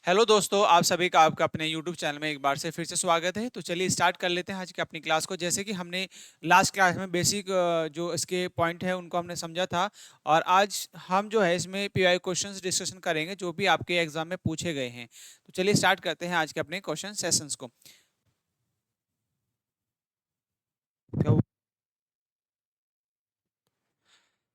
Hello दोस्तों, आप सभी का आपका अपने YouTube चैनल में एक बार से फिर से स्वागत है। तो चलिए स्टार्ट कर लेते हैं आज की अपनी क्लास को। जैसे कि हमने लास्ट क्लास में बेसिक जो इसके पॉइंट है उनको हमने समझा था, और आज हम जो है इसमें पीवाई क्वेश्चंस डिस्कशन करेंगे जो भी आपके एग्जाम में पूछे गए हैं। तो चलिए स्टार्ट करते हैं आज के अपने क्वेश्चन सेशंस को।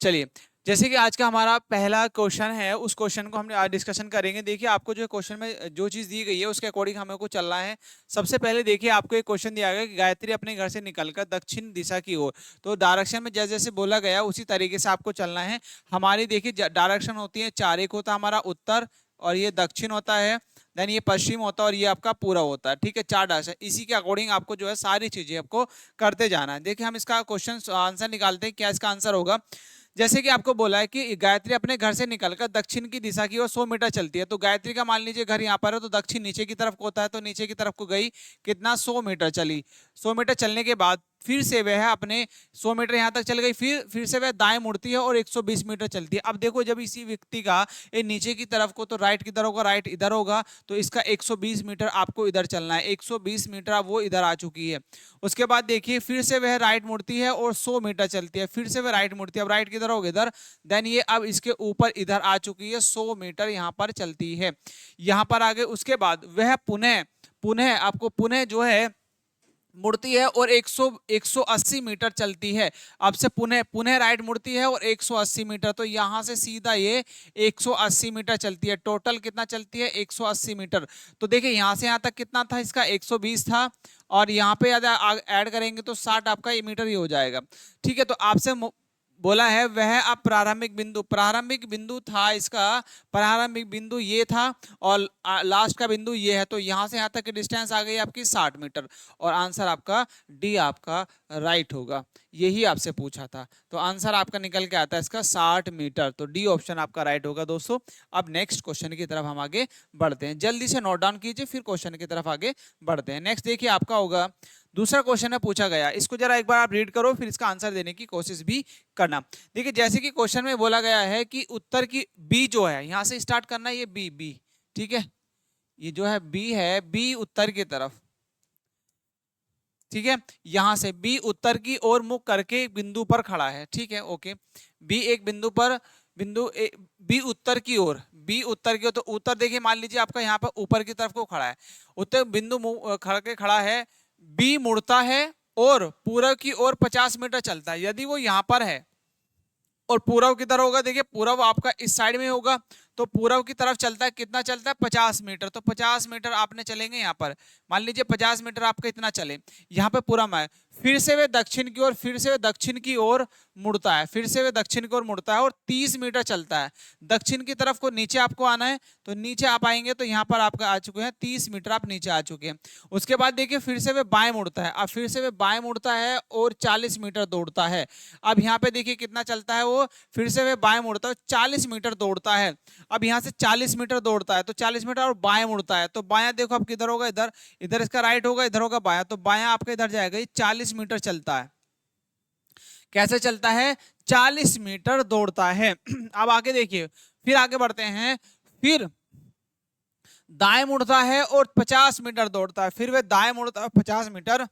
चलिए, जैसे कि आज का हमारा पहला क्वेश्चन है, उस क्वेश्चन को हमने आज डिस्कशन करेंगे। देखिए, आपको जो क्वेश्चन में जो चीज दी गई है उसके अकॉर्डिंग हमें को चलना है। सबसे पहले देखिए, आपको एक क्वेश्चन दिया गया कि गायत्री अपने घर से निकलकर दक्षिण दिशा की ओर, तो डायरेक्शन में जैसे जैसे बोला गया उसी तरीके से आपको चलना है। हमारी देखिए डायरेक्शन होती है चार, एक होता है हमारा उत्तर, और ये दक्षिण होता है, देन ये पश्चिम होता है, और ये आपका पूरा होता है। ठीक है, चार डायरेक्शन, इसी के अकॉर्डिंग आपको जो है सारी चीजें आपको करते जाना है। देखिए, हम इसका क्वेश्चन आंसर निकालते हैं। क्या इसका आंसर होगा? जैसे कि आपको बोला है कि गायत्री अपने घर से निकलकर दक्षिण की दिशा की ओर 100 मीटर चलती है। तो गायत्री का मान लीजिए घर यहाँ पर है, तो दक्षिण नीचे की तरफ को होता है, तो नीचे की तरफ को गई, कितना 100 मीटर चली। 100 मीटर चलने के बाद फिर से वह अपने 100 मीटर यहाँ तक चल गई, फिर से वह दाएं मुड़ती है और 120 मीटर चलती है। अब देखो, जब इसी व्यक्ति का ये नीचे की तरफ को, तो राइट किधर होगा, राइट इधर होगा, तो इसका 120 मीटर आपको इधर चलना है। 120 मीटर अब वो इधर आ चुकी है। उसके बाद देखिए, फिर से वह राइट मुड़ती है और 100 मीटर चलती है, फिर से वह राइट मुड़ती है। अब राइट किधर होगा, इधर, देन ये अब इसके ऊपर इधर आ चुकी है, 100 मीटर यहाँ पर चलती है, यहाँ पर आगे। उसके बाद वह पुनः पुनः आपको पुनः जो है मुड़ती है और 180 मीटर चलती है। अब से पुनः पुनः राइट मुड़ती है और 180 मीटर, तो यहां से सीधा ये 180 मीटर चलती है। टोटल कितना चलती है? 180 मीटर। तो देखिए, यहां से यहां तक कितना था इसका? 120 था, और यहाँ पे ऐड करेंगे तो 60 आपका ये मीटर ही हो जाएगा। ठीक है, तो आपसे बोला है वह अब प्रारंभिक बिंदु था इसका, प्रारंभिक बिंदु ये था, और लास्ट का बिंदु ये है। तो यहां से यहां तक की डिस्टेंस आ गई आपकी 60 मीटर, और आंसर आपका डी आपका राइट होगा। यही आपसे पूछा था, तो आंसर आपका निकल के आता है इसका 60 मीटर। तो डी ऑप्शन आपका राइट होगा दोस्तों। अब नेक्स्ट क्वेश्चन की तरफ हम आगे बढ़ते हैं। जल्दी से नोट डाउन कीजिए, फिर क्वेश्चन की तरफ आगे बढ़ते हैं। नेक्स्ट देखिए, आपका होगा दूसरा क्वेश्चन है, पूछा गया, इसको जरा एक बार आप रीड करो, फिर इसका आंसर देने की कोशिश भी करना। देखिए, जैसे कि क्वेश्चन में बोला गया है कि उत्तर की बी जो है, यहां से स्टार्ट करना है, ये बी बी, ठीक है, ये जो है बी है, बी उत्तर की तरफ, ठीक है, यहां से बी उत्तर की ओर मुख करके एक बिंदु पर खड़ा है। ठीक है, ओके, बी एक बिंदु पर, बी उत्तर की ओर, बी उत्तर की ओर, तो उत्तर देखिए मान लीजिए आपका यहाँ पर ऊपर की तरफ को खड़ा है, उत्तर बिंदु खड़ के खड़ा है, बी मुड़ता है और पूर्व की ओर 50 मीटर चलता है। यदि वो यहाँ पर है और पूर्व किधर होगा, देखिए पूर्व आपका इस साइड में होगा, तो पूर्व की तरफ चलता है, कितना चलता है? 50 मीटर। तो 50 मीटर आपने चलेंगे यहाँ पर, मान लीजिए 50 मीटर आपका इतना चले, यहाँ पे पूरा है। फिर से वे दक्षिण की ओर, फिर से वे दक्षिण की ओर मुड़ता है, फिर से वे दक्षिण की ओर मुड़ता है और 30 मीटर चलता है। दक्षिण की तरफ को नीचे आपको आना है, तो नीचे आप आएंगे तो यहाँ पर आपका आ चुके हैं 30 मीटर, आप नीचे आ चुके हैं। उसके बाद देखिए, फिर से वे बाएं मुड़ता है, अब फिर से वे बाएं मुड़ता है और 40 मीटर दौड़ता है। अब यहाँ पे देखिए कितना चलता है वो, फिर से वे बाएं मुड़ता है, 40 मीटर दौड़ता है। अब यहाँ से 40 मीटर दौड़ता है, तो 40 मीटर और बाएं मुड़ता है, तो बायां देखो अब किधर होगा, इधर, इधर इसका राइट होगा, इधर होगा बायां, तो बायां आपका इधर जाएगा। ये 40 मीटर चलता है। कैसे चलता है? 40 मीटर दौड़ता है। अब आगे देखिए, फिर आगे बढ़ते हैं, फिर दाएं मुड़ता है और 50 मीटर दौड़ता है, फिर वे दाएं मुड़ता है 50 मीटर,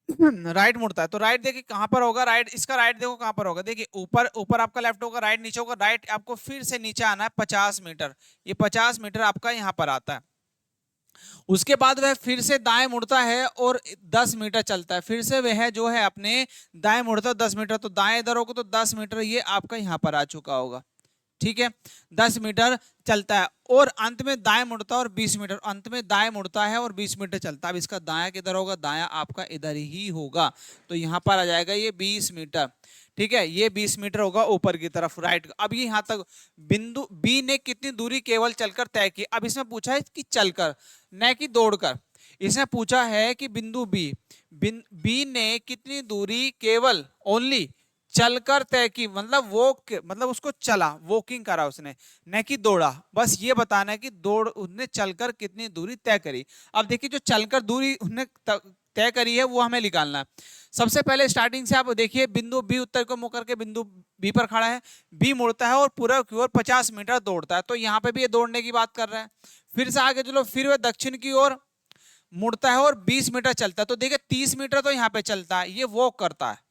राइट मुड़ता है। तो राइट देखिए कहां पर होगा, राइट, इसका राइट देखो कहां पर होगा, देखिए ऊपर, ऊपर आपका लेफ्ट होगा, राइट नीचे होगा, राइट आपको फिर से नीचे आना है 50 मीटर, ये 50 मीटर आपका यहां पर आता है। उसके बाद वह फिर से दाएं मुड़ता है और 10 मीटर चलता है, फिर से वह जो है अपने दाएं मुड़ता है 10 मीटर, तो दाएं इधर होगा तो 10 मीटर ये आपका यहां पर आ चुका होगा। ठीक है, 10 मीटर चलता है, और अंत में दाएं मुड़ता है और 20 मीटर, अंत में दाएं मुड़ता है और 20 मीटर चलता है। अब इसका दायां किधर होगा? दायां आपका इधर ही होगा, तो यहां पर आ जाएगा ये 20 मीटर। ठीक है, ये 20 मीटर होगा ऊपर की तरफ, राइट। अब ये यहां तक बिंदु बी ने कितनी दूरी केवल चलकर तय की? अब इसमें पूछा है कि चलकर, न कि दौड़कर। इसने पूछा है कि बिंदु बी ने कितनी दूरी केवल, ओनली चलकर तय की, मतलब वॉक, मतलब उसको चला, वॉकिंग करा उसने, न कि दौड़ा। बस ये बताना है कि दौड़ उसने चलकर कितनी दूरी तय करी। अब देखिए, जो चलकर दूरी उसने तय करी है वो हमें निकालना है। सबसे पहले स्टार्टिंग से आप देखिए बिंदु बी उत्तर को मुड़ करके बिंदु बी पर खड़ा है, बी मुड़ता है और पूर्व की ओर 50 मीटर दौड़ता है, तो यहाँ पे भी ये दौड़ने की बात कर रहा है। फिर से आगे चलो, फिर वह दक्षिण की ओर मुड़ता है और 20 मीटर चलता है, तो देखिए 30 मीटर तो यहाँ पे चलता है, ये वॉक करता है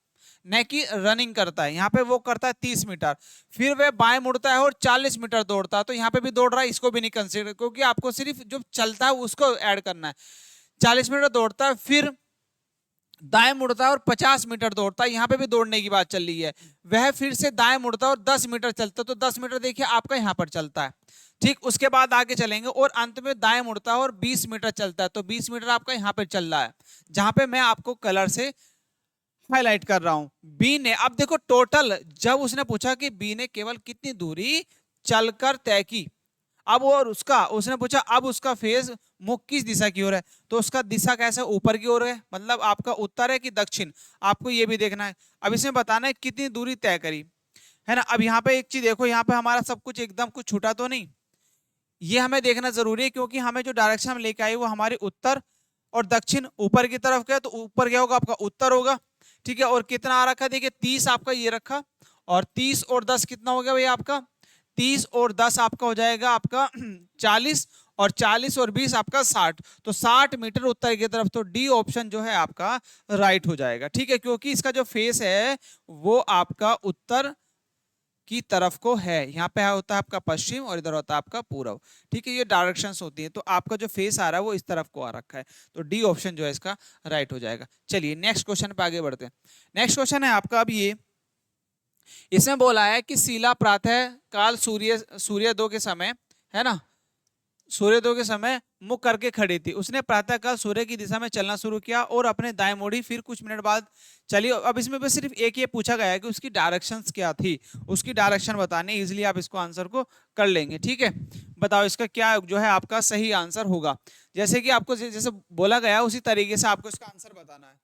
न कि रनिंग करता है, यहाँ पे वॉक करता है 30 मीटर। फिर वह बाएं मुड़ता है और 40 मीटर दौड़ता है, तो यहाँ पे भी दौड़ रहा है, इसको भी नहीं कंसीडर, क्योंकि आपको सिर्फ जो चलता है उसको ऐड करना है। 40 मीटर दौड़ता है, फिर दाएं मुड़ता है और 50 मीटर दौड़ता है, यहाँ पे भी दौड़ने की बात चल रही है। वह फिर से दाएं मुड़ता है और 10 मीटर चलता है, तो 10 मीटर देखिए आपका यहाँ पर चलता है। ठीक, उसके बाद आगे चलेंगे और अंत में दाएं मुड़ता है और 20 मीटर चलता है, तो 20 मीटर आपका यहाँ पे चल रहा है, जहां पे मैं आपको कलर से हाईलाइट कर रहा हूं। बी ने, अब देखो टोटल, जब उसने पूछा कि बी ने केवल कितनी दूरी चलकर तय की, अब और उसका उसने पूछा अब उसका फेज मुख किस दिशा की ओर है, तो उसका दिशा कैसे ऊपर की ओर है, मतलब आपका उत्तर है कि दक्षिण, आपको ये भी देखना है। अब इसमें बताना है कितनी दूरी तय करी, है ना। अब यहाँ पे एक चीज देखो, यहाँ पे हमारा सब कुछ एकदम कुछ छूटा तो नहीं, ये हमें देखना जरूरी है, क्योंकि हमें जो डायरेक्शन हम लेके आए वो हमारे उत्तर और दक्षिण ऊपर की तरफ का है, तो ऊपर क्या होगा आपका उत्तर होगा। ठीक है, और कितना आ रखा है देखिए 30 आपका ये रखा, और 30 और 10 कितना हो गया भैया आपका, 30 और 10 आपका हो जाएगा आपका 40, और 40 और 20 आपका 60, तो 60 मीटर उत्तर की तरफ, तो डी ऑप्शन जो है आपका राइट हो जाएगा। ठीक है, क्योंकि इसका जो फेस है वो आपका उत्तर की तरफ को है, यहाँ पे होता है आपका पश्चिम और इधर होता है आपका पूर्व। ठीक है, ये डायरेक्शंस होती है, तो आपका जो फेस आ रहा है वो इस तरफ को आ रखा है, तो डी ऑप्शन जो है इसका राइट हो जाएगा। चलिए नेक्स्ट क्वेश्चन पे आगे बढ़ते हैं। नेक्स्ट क्वेश्चन है आपका अब ये, इसमें बोला है कि शीला प्रातः काल सूर्योदय के समय, है ना, सूर्योदय के समय मुख करके खड़ी थी, उसने प्रातःकाल सूर्य की दिशा में चलना शुरू किया और अपने दाएं मुड़ी, फिर कुछ मिनट बाद चली। अब इसमें बस सिर्फ एक ये पूछा गया है कि उसकी डायरेक्शंस क्या थी, उसकी डायरेक्शन बताने, इजीली आप इसको आंसर को कर लेंगे। ठीक है, बताओ इसका क्या जो है आपका सही आंसर होगा, जैसे कि आपको जैसे बोला गया उसी तरीके से आपको इसका आंसर बताना है।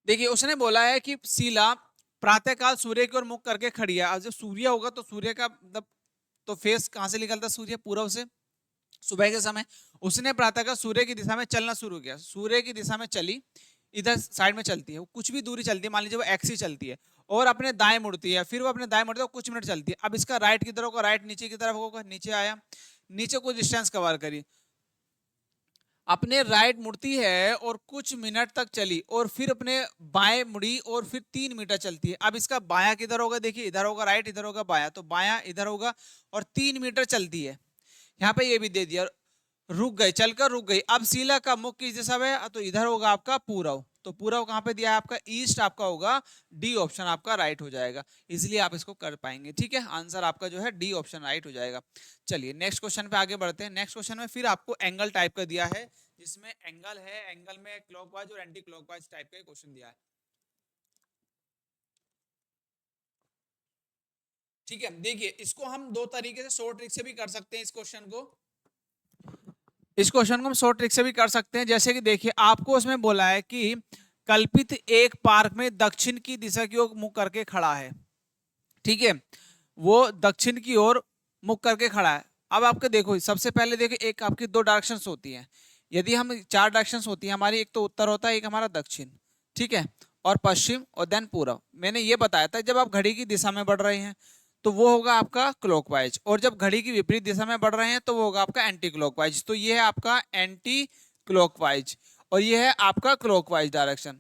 देखिए उसने बोला है कि शीला प्रातःकाल सूर्य की ओर मुख करके खड़ी है। अब जब सूर्य होगा तो सूर्य का मतलब तो फेस कहां से निकलता है, सूर्य पूर्व से, सुबह के समय। उसने प्रातःकाल सूर्य की दिशा में चलना शुरू किया, सूर्य की दिशा में चली, इधर साइड में चलती है, वो कुछ भी दूरी चलती है, मान लीजिए वो एक्स ही चलती है, और अपने दाएं मुड़ती है, फिर वो अपने दाएं मुड़ती है, कुछ मिनट चलती है। अब इसका राइट की तरफ होगा, राइट नीचे की तरफ होगा, नीचे आया, नीचे कुछ डिस्टेंस कवर करी, अपने राइट मुड़ती है और कुछ मिनट तक चली, और फिर अपने बाएं मुड़ी और फिर 3 मीटर चलती है। अब इसका बायां किधर होगा, देखिए इधर होगा राइट, इधर होगा बायां, तो बायां इधर होगा और 3 मीटर चलती है। यहाँ पे ये भी दे दिया, रुक गई, चलकर रुक गई। अब शीला का मुख किस दिशा में है, तो इधर होगा आपका पूरब, तो पूरब कहाँ पे दिया है आपका, ईस्ट आपका होगा, डी ऑप्शन आपका राइट हो जाएगा, इसलिए आप इसको कर पाएंगे। ठीक है, आंसर आपका जो है डी ऑप्शन राइट हो जाएगा। चलिए नेक्स्ट क्वेश्चन पे आगे बढ़ते हैं। नेक्स्ट क्वेश्चन में फिर आपको एंगल टाइप का दिया है, जिसमें एंगल है, एंगल में क्लॉकवाइज और एंटी क्लॉकवाइज टाइप का क्वेश्चन दिया है। ठीक है, देखिए इसको हम दो तरीके से शॉर्ट ट्रिक से भी कर सकते हैं, इस क्वेश्चन को हम शॉर्ट ट्रिक से भी कर सकते हैं। जैसे कि देखिए आपको उसमें बोला है कि कल्पित एक पार्क में दक्षिण की दिशा की ओर मुख करके खड़ा है। ठीक है, वो दक्षिण की ओर मुख करके खड़ा है। अब आपके देखो सबसे पहले देखो, एक आपकी दो डायरेक्शंस होती हैं, यदि हम चार डायरेक्शंस होती हैं हमारी, एक तो उत्तर होता है, एक हमारा दक्षिण, ठीक है, और पश्चिम और देन पूर्व। मैंने ये बताया था जब आप घड़ी की दिशा में बढ़ रहे हैं तो वो होगा आपका क्लॉकवाइज, और जब घड़ी की विपरीत दिशा में बढ़ रहे हैं तो वो होगा आपका एंटी क्लॉकवाइज। तो ये है आपका एंटी क्लॉकवाइज और ये है आपका क्लॉकवाइज डायरेक्शन।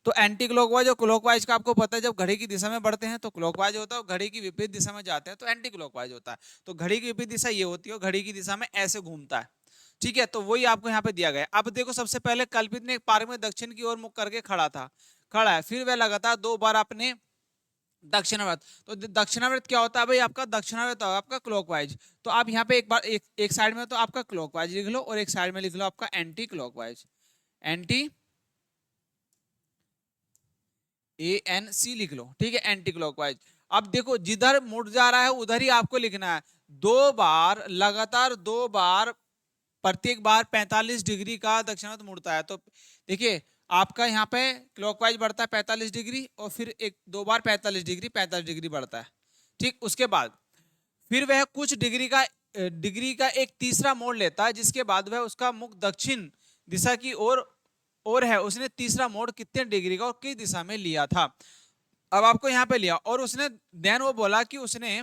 तो एंटी क्लॉकवाइज और क्लॉकवाइज का आपको पता है, जब घड़ी की दिशा में बढ़ते हैं तो क्लॉकवाइज होता है, और घड़ी की विपरीत दिशा में जाते हैं तो एंटी क्लॉकवाइज होता है। तो घड़ी की विपरीत दिशा ये होती है और घड़ी की दिशा में ऐसे घूमता है। ठीक है, तो वही आपको यहाँ पे दिया गया। अब देखो सबसे पहले कल्पित ने एक पार्क में दक्षिण की ओर मुख करके खड़ा है, फिर वह लगातार 2 बार अपने दक्षिणावर्त। तो दक्षिणावर्त क्या होता है भाई, आपका दक्षिणावर्त होगा आपका क्लॉकवाइज। तो आप यहाँ पे एक बार एक साइड में तो आपका क्लॉकवाइज लिख लो और एक साइड में लिख लो आपका एंटी क्लॉकवाइज, एंटी ANC लिख लो। ठीक है, एंटी क्लॉकवाइज। अब देखो जिधर मुड़ जा रहा है उधर ही आपको लिखना है, 2 बार लगातार 2 बार, प्रत्येक बार 45 डिग्री का दक्षिणावर्त मुड़ता है। तो देखिए आपका यहाँ पे क्लॉकवाइज बढ़ता है 45 डिग्री, और फिर 2 बार 45 डिग्री बढ़ता है। ठीक, उसके बाद फिर वह कुछ डिग्री का डिग्री का एक तीसरा मोड़ लेता है, जिसके बाद वह उसका मुख दक्षिण दिशा की ओर है, उसने तीसरा मोड़ कितने डिग्री का और किस दिशा में लिया था। अब आपको यहाँ पे लिया और उसने देन वो बोला कि उसने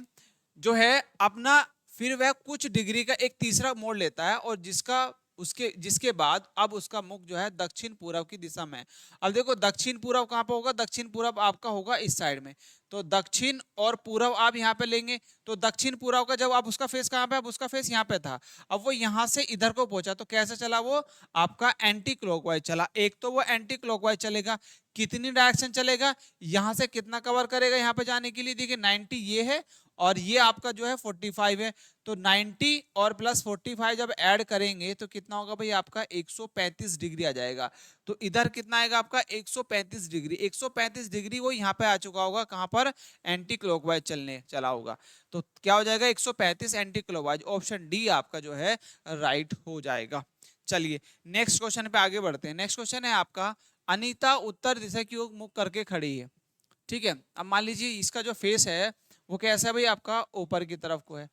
जो है अपना फिर वह कुछ डिग्री का एक तीसरा मोड़ लेता है और जिसके बाद अब उसका मुख जो है दक्षिण पूर्व की दिशा में। अब देखो दक्षिण पूर्व कहाँ पे होगा, दक्षिण पूर्व आपका होगा इस साइड में, तो दक्षिण और पूर्व आप यहाँ पे लेंगे, तो दक्षिण पूर्व का जब आप उसका फेस कहाँ पे, अब उसका फेस यहाँ पे था, अब वो यहाँ से इधर को पहुंचा तो कैसे चला, वो आपका एंटी क्लॉकवाइज चला। एक तो वो एंटी क्लॉकवाइज चलेगा, कितनी डायरेक्शन चलेगा, यहाँ से कितना कवर करेगा यहाँ पे जाने के लिए, देखिए 90 ये है और ये आपका जो है 45 है, तो 90 और प्लस 45 जब ऐड करेंगे तो कितना होगा भाई, आपका 135 डिग्री आ जाएगा। तो इधर कितना आएगा आपका 135 डिग्री, 135 डिग्री वो यहाँ पे आ चुका होगा, कहां पर, एंटी क्लॉकवाइज चला होगा। तो क्या हो जाएगा 135 एंटी क्लॉकवाइज, ऑप्शन डी आपका जो है राइट हो जाएगा। चलिए नेक्स्ट क्वेश्चन पे आगे बढ़ते हैं। नेक्स्ट क्वेश्चन है आपका, अनीता उत्तर दिशा की ओर मुख करके खड़ी है, ठीक है। अब मान लीजिए इसका जो फेस है वो कैसा है भाई, आपका ऊपर की तरफ को है,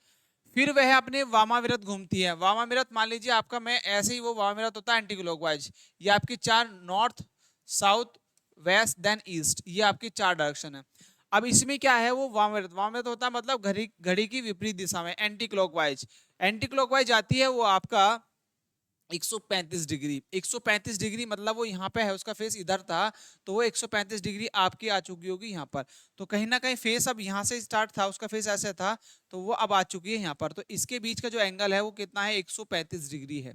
फिर वह अपने वामाविरत घूमती है। वामाविरत मान लीजिए आपका, मैं ऐसे ही वो वामाविरत होता है एंटी क्लॉकवाइज, ये आपकी चार north south west then east, ये आपकी चार डायरेक्शन है। अब इसमें क्या है, वो वामाविरत, वामाविरत होता है मतलब घड़ी घड़ी की विपरीत दिशा में, एंटी क्लॉकवाइज, एंटी क्लॉकवाइज आती है वो आपका 135 डिग्री, 135 डिग्री मतलब वो यहाँ पे है, उसका फेस इधर था, तो वो 135 डिग्री आपकी आ चुकी होगी यहाँ पर। तो कहीं ना कहीं फेस अब यहाँ से स्टार्ट था, उसका फेस ऐसे था, तो वो अब आ चुकी है यहाँ पर। तो इसके बीच का जो एंगल है वो कितना है, 135 डिग्री है,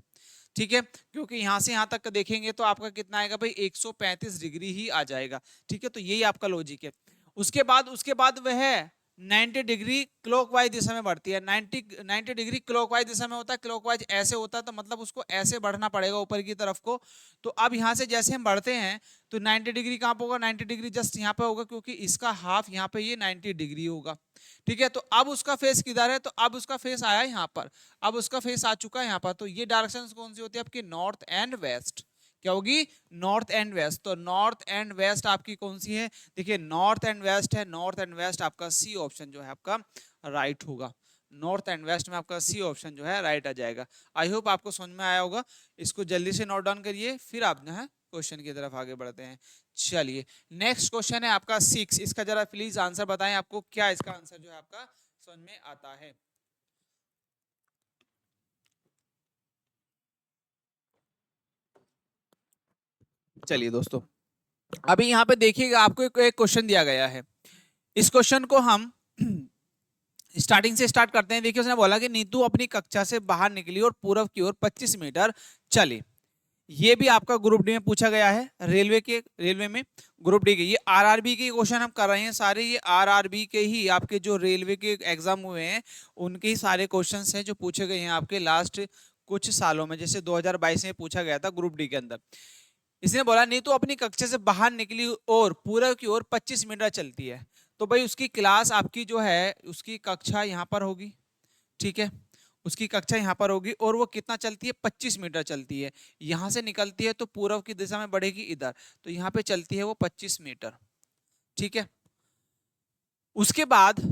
ठीक है। क्योंकि यहाँ से यहाँ तक देखेंगे तो आपका कितना आएगा भाई, 135 डिग्री ही आ जाएगा, ठीक है। तो यही आपका लॉजिक है। उसके बाद वह 90 डिग्री क्लॉकवाइज दिशा में बढ़ती है। 90 डिग्री क्लॉकवाइज दिशा में होता है, क्लॉकवाइज ऐसे होता है, तो मतलब उसको ऐसे बढ़ना पड़ेगा ऊपर की तरफ को। तो अब यहाँ से जैसे हम बढ़ते हैं तो 90 डिग्री कहाँ पे होगा, 90 डिग्री जस्ट यहाँ पे होगा, क्योंकि इसका हाफ यहाँ पे ये 90 डिग्री होगा, ठीक है। तो अब उसका फेस किधर है, तो अब उसका फेस आया यहाँ पर, अब उसका फेस आ चुका है यहाँ पर। तो ये डायरेक्शन कौन सी होती है आपकी, नॉर्थ एंड वेस्ट, क्या होगी, नॉर्थ एंड वेस्ट। तो नॉर्थ एंड वेस्ट आपकी कौन सी है, देखिए नॉर्थ एंड वेस्ट है, नॉर्थ एंड वेस्ट आपका सी ऑप्शन जो है आपका राइट होगा। नॉर्थ एंड वेस्ट में आपका सी ऑप्शन जो है राइट आ जाएगा। आई होप आपको समझ में आया होगा। इसको जल्दी से नोट डाउन करिए, फिर आप जो है क्वेश्चन की तरफ आगे बढ़ते हैं। चलिए नेक्स्ट क्वेश्चन है आपका 6, इसका जरा प्लीज आंसर बताएं, आपको क्या इसका आंसर जो है आपका समझ में आता है। चलिए दोस्तों, अभी यहाँ पे देखिएगा आपको एक क्वेश्चन दिया गया है। इस क्वेश्चन को हम स्टार्टिंग से स्टार्ट करते हैं। देखिए उसने बोला कि नीतू अपनी कक्षा से बाहर निकली और पूर्व की ओर 25 मीटर चली। ये भी आपका ग्रुप डी में पूछा गया है, रेलवे में ग्रुप डी के, ये आरआरबी के क्वेश्चन हम कर रहे हैं सारे, ये आरआरबी के ही आपके जो रेलवे के एग्जाम हुए हैं उनके ही सारे क्वेश्चंस हैं जो पूछे गए हैं आपके लास्ट कुछ सालों में, जैसे 2022 में पूछा गया था ग्रुप डी के अंदर। इसने बोला नीतू अपनी कक्षा से बाहर निकली और पूर्व की ओर 25 मीटर चलती है। तो भाई उसकी क्लास आपकी जो है उसकी कक्षा यहाँ पर होगी, ठीक है, उसकी कक्षा यहाँ पर होगी और वो कितना चलती है, 25 मीटर चलती है। यहाँ से निकलती है तो पूर्व की दिशा में बढ़ेगी इधर, तो यहाँ पे चलती है वो 25 मीटर, ठीक है। उसके बाद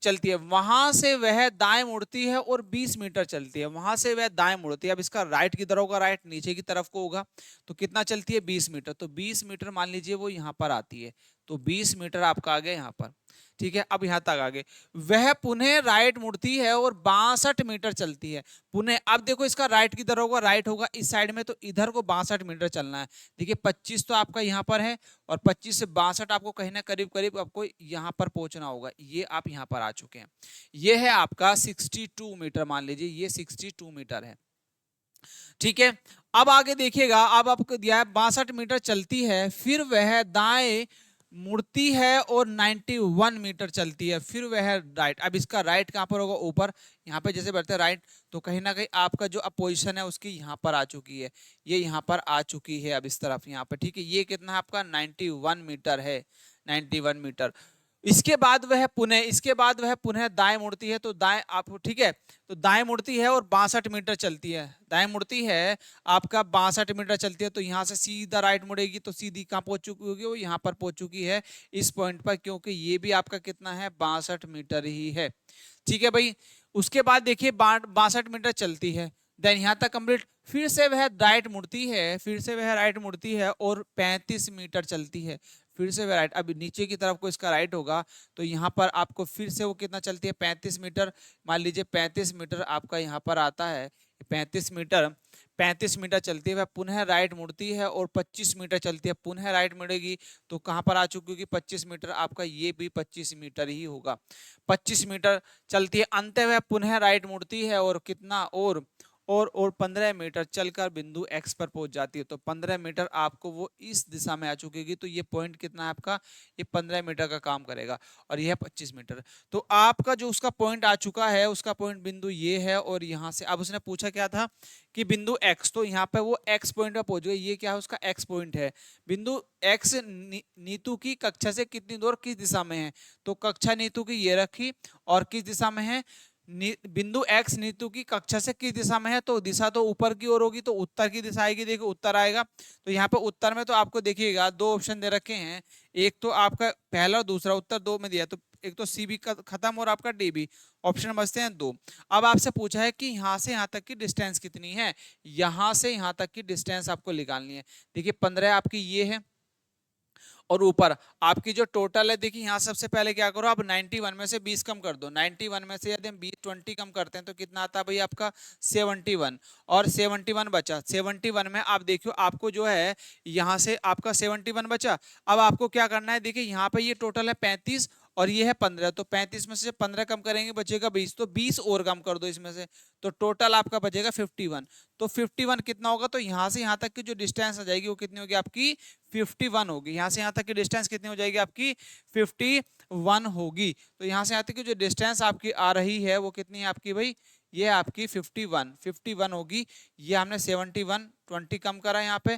चलती है, वहां से वह दाएं मुड़ती है और 20 मीटर चलती है, वहां से वह दाएं मुड़ती है। अब इसका राइट किधर होगा, राइट नीचे की तरफ को होगा, तो कितना चलती है 20 मीटर, तो 20 मीटर मान लीजिए वो यहाँ पर आती है, तो 20 मीटर आपका आ गया यहाँ पर, ठीक है। अब यहाँ तक आगे वह पुनः राइट मुड़ती है और 62 मीटर चलती है पुनः। अब देखो इसका राइट किधर होगा, राइट होगा इस साइड में, तो इधर को 62 मीटर चलना है। देखिए 25 तो आपका यहाँ पर है और 25 से 62 आपको कहीं ना करीब करीब आपको यहाँ पर पहुंचना होगा, ये आप यहाँ पर आ चुके हैं। ये है आपका 62 मीटर, मान लीजिए ये 62 मीटर है, ठीक है। अब आगे देखिएगा, अब आपको दिया है 62 मीटर चलती है, फिर वह दाएं मुड़ती है और 91 मीटर चलती है, फिर वह राइट। अब इसका राइट कहां पर होगा, ऊपर यहाँ पे जैसे बढ़ते हैं राइट, तो कहीं ना कहीं आपका जो अपोजिशन है उसकी यहाँ पर आ चुकी है, ये यहाँ पर आ चुकी है अब इस तरफ यहाँ पर, ठीक है। ये कितना है आपका 91 मीटर है, 91 मीटर। इसके बाद वह पुनः दाएं मुड़ती है, तो दाएं आप, ठीक है, तो दाएं मुड़ती है और 62 मीटर चलती है, दाएं मुड़ती है आपका 62 मीटर चलती है, तो यहाँ से सीधा राइट मुड़ेगी, तो सीधी कहाँ पहुंच चुकी होगी, वो यहाँ पर पहुंच चुकी है इस पॉइंट पर, क्योंकि ये भी आपका कितना है 62 मीटर ही है, ठीक है भाई। उसके बाद देखिए 62 मीटर चलती है, देन यहाँ तक कंप्लीट, फिर से वह राइट मुड़ती है, फिर से वह राइट मुड़ती है और 35 मीटर चलती है, फिर से वह राइट, अब नीचे की तरफ को इसका राइट होगा तो यहाँ पर आपको फिर से वो कितना चलती है 35 मीटर, मान लीजिए 35 मीटर आपका यहाँ पर आता है, 35 मीटर, 35 मीटर चलती है, वह पुनः राइट मुड़ती है और 25 मीटर चलती है, पुनः राइट मुड़ेगी तो कहाँ पर आ चुकी होगी 25 मीटर, आपका ये भी 25 मीटर ही होगा, 25 मीटर चलती है, अंत वह पुनः राइट मुड़ती है और कितना और 15 मीटर चलकर बिंदु एक्स पर पहुंच जाती है, तो 15 मीटर आपको वो इस दिशा में आ चुकेगी, तो ये पॉइंट कितना है आपका, ये 15 मीटर का काम करेगा और यह 25 मीटर, तो आपका जो उसका पॉइंट आ चुका है, उसका पॉइंट बिंदु ये है, और यहाँ से अब उसने पूछा क्या था कि बिंदु एक्स, तो यहाँ पे वो एक्स पॉइंट पे पहुंच गए, ये क्या है उसका एक्स पॉइंट है, बिंदु एक्स नीतू की कक्षा से कितनी दूर किस दिशा में है, तो कक्षा नीतू की ये रखी और किस दिशा में है, बिंदु एक्स नीतू की कक्षा से किस दिशा में है, तो दिशा तो ऊपर की ओर होगी, तो उत्तर की दिशा आएगी, देखिए उत्तर आएगा, तो यहाँ पे उत्तर में तो आपको देखिएगा दो ऑप्शन दे रखे हैं, एक तो आपका पहला और दूसरा, उत्तर दो में दिया, तो एक तो सी भी खत्म और आपका डी भी, ऑप्शन बचते हैं दो। अब आपसे पूछा है कि यहाँ से यहाँ तक की डिस्टेंस कितनी है, यहाँ से यहाँ तक की डिस्टेंस आपको निकालनी है, देखिए 15 आपकी ये है और ऊपर आपकी जो टोटल है, देखिए यहाँ सबसे पहले क्या करो आप 91 में से 20 कम कर दो, 91 में से यदि हम 20 कम करते हैं तो कितना आता है भाई आपका 71, और 71 बचा, 71 में आप देखियो आपको जो है यहाँ से आपका 71 बचा, अब आपको क्या करना है, देखिए यहाँ पे ये टोटल है 35 और ये है 15, तो 35 में से 15 कम करेंगे बचेगा 20, तो 20 और कम कर दो इसमें से, तो टोटल आपका बचेगा 51, तो 51 कितना होगा, तो यहाँ से यहाँ तक की जो डिस्टेंस आ जाएगी वो कितनी होगी आपकी 51 होगी, यहाँ से यहाँ तक की डिस्टेंस कितनी हो जाएगी आपकी 51 होगी, तो यहाँ से यहाँ तक की जो डिस्टेंस आपकी आ रही है वो कितनी है आपकी भाई, ये आपकी 51 होगी, ये हमने 71 20 कम करा, यहाँ पे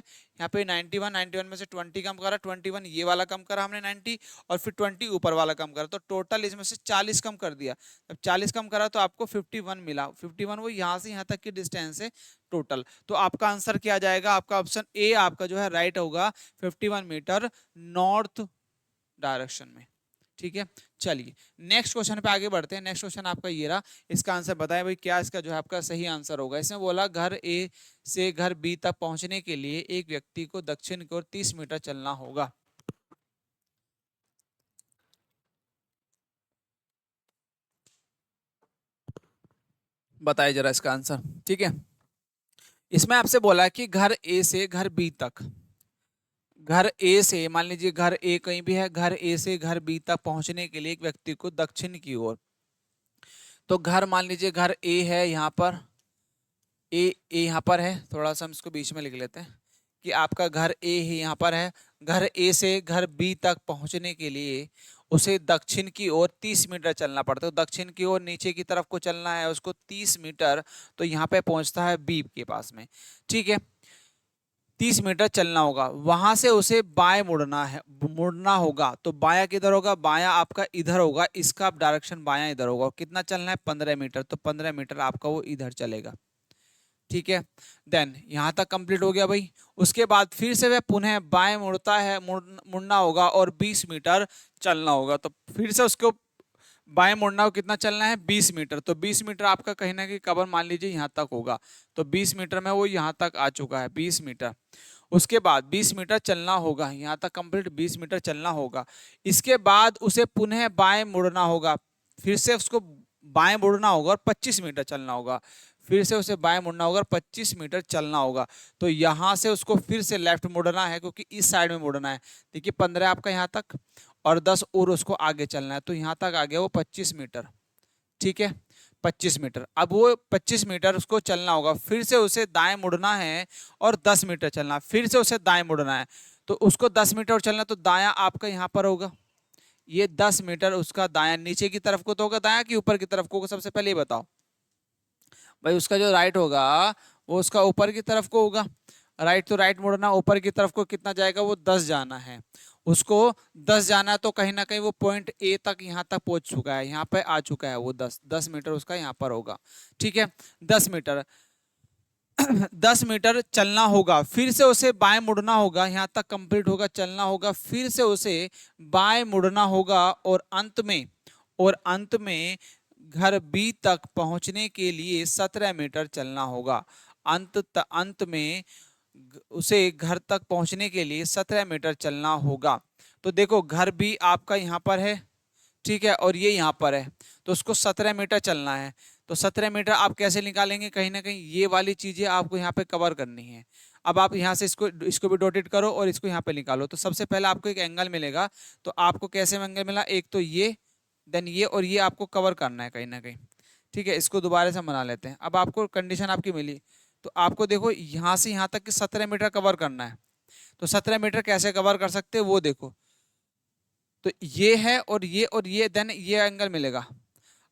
91 में से 20 कम करा, 21 ये वाला कम करा हमने 90 और फिर 20 ऊपर वाला कम करा, तो टोटल इसमें से 40 कम कर दिया, जब 40 कम करा तो आपको 51 मिला, 51 वो यहाँ से यहाँ तक की डिस्टेंस है टोटल, तो आपका आंसर क्या आ जाएगा, आपका ऑप्शन ए आपका जो है राइट होगा, 51 मीटर नॉर्थ डायरेक्शन में, ठीक है। चलिए नेक्स्ट क्वेश्चन पे आगे बढ़ते हैं, नेक्स्ट क्वेश्चन आपका ये रहा, इसका आंसर बताएं भाई क्या इसका जो है आपका सही आंसर होगा, इसमें बोला घर ए से घर बी तक पहुंचने के लिए एक व्यक्ति को दक्षिण की ओर 30 मीटर चलना होगा, बताइए जरा इसका आंसर, ठीक है। इसमें आपसे बोला कि घर ए से घर बी तक, घर ए से मान लीजिए घर ए कहीं भी है, घर ए से घर बी तक पहुंचने के लिए एक व्यक्ति को दक्षिण की ओर, तो घर मान लीजिए घर ए है यहाँ पर, ए यहाँ पर है, थोड़ा सा हम इसको बीच में लिख लेते हैं कि आपका घर ए ही यहाँ पर है, घर ए से घर बी तक पहुंचने के लिए उसे दक्षिण की ओर 30 मीटर चलना पड़ता है, तो दक्षिण की ओर नीचे की तरफ को चलना है उसको 30 मीटर, तो यहाँ पे पहुंचता है बी के पास में, ठीक है, 30 मीटर चलना होगा, वहां से उसे बाएं मुड़ना होगा, तो बायां किधर होगा, बायां आपका इधर होगा, इसका डायरेक्शन बायां इधर होगा, कितना चलना है 15 मीटर, तो 15 मीटर आपका वो इधर चलेगा, ठीक है। देन यहाँ तक कंप्लीट हो गया भाई, उसके बाद फिर से वह पुनः बाएं मुड़ता है, मुड़ना होगा और 20 मीटर चलना होगा, तो फिर से उसको बाएं मुड़ना हो, कितना चलना है 20 मीटर, तो 20 मीटर आपका कहीं ना कहीं कवर मान लीजिए यहाँ तक होगा, तो 20 मीटर में वो यहाँ तक आ चुका है 20 मीटर, उसके बाद 20 मीटर चलना होगा, यहाँ तक कंप्लीट 20 मीटर चलना होगा, इसके बाद उसे पुनः बाएं मुड़ना होगा, फिर से उसको बाएं मुड़ना होगा और 25 मीटर चलना होगा, फिर से उसे बाएं मुड़ना होगा और 25 मीटर चलना होगा, तो यहाँ से उसको फिर से लेफ्ट मुड़ना है क्योंकि इस साइड में मुड़ना है, देखिए 15 आपका यहाँ तक और 10 और उसको आगे चलना है, तो यहाँ तक आ गया वो 25 मीटर, ठीक है 25 मीटर, अब वो 25 मीटर उसको चलना होगा, फिर से उसे दाएं मुड़ना है और 10 मीटर चलना, फिर से उसे दाएं मुड़ना है, तो उसको 10 मीटर और चलना, तो दायां आपका यहाँ पर होगा, ये 10 मीटर उसका दायां नीचे की तरफ को तो होगा, दायां कि ऊपर की तरफ को, सबसे पहले ये बताओ भाई, उसका जो राइट होगा वो उसका ऊपर की तरफ को होगा, राइट तो राइट मुड़ना, ऊपर की तरफ को कितना जाएगा, वो 10 जाना है, उसको 10 जाना है, तो कहीं ना कहीं वो पॉइंट ए तक यहाँ तक पहुंच चुका है, यहाँ पे आ चुका है वो 10 मीटर उसका यहाँ पर होगा, ठीक है 10 मीटर 10 मीटर चलना होगा, फिर से उसे बाएं मुड़ना होगा, यहाँ तक कंप्लीट होगा चलना होगा, फिर से उसे बाएं मुड़ना होगा और अंत में घर बी तक पहुंचने के लिए 17 मीटर चलना होगा। अंत में उसे घर तक पहुंचने के लिए 17 मीटर चलना होगा। तो देखो घर भी आपका यहाँ पर है, ठीक है, और ये यहाँ पर है, तो उसको 17 मीटर चलना है। तो 17 मीटर आप कैसे निकालेंगे, कहीं ना कहीं ये वाली चीजें आपको यहाँ पे कवर करनी है। अब आप यहाँ से इसको इसको भी डॉटेट करो और इसको यहाँ पे निकालो। तो सबसे पहले आपको एक एंगल मिलेगा। तो आपको कैसे एंगल मिला, एक तो ये, देन ये, और ये आपको कवर करना है कहीं ना कहीं। ठीक है, इसको दोबारा से बना लेते हैं। अब आपको कंडीशन आपकी मिली, तो आपको देखो यहाँ से यहाँ तक कि 17 मीटर कवर करना है। तो 17 मीटर कैसे कवर कर सकते हैं वो देखो। तो ये है और ये देन ये एंगल मिलेगा।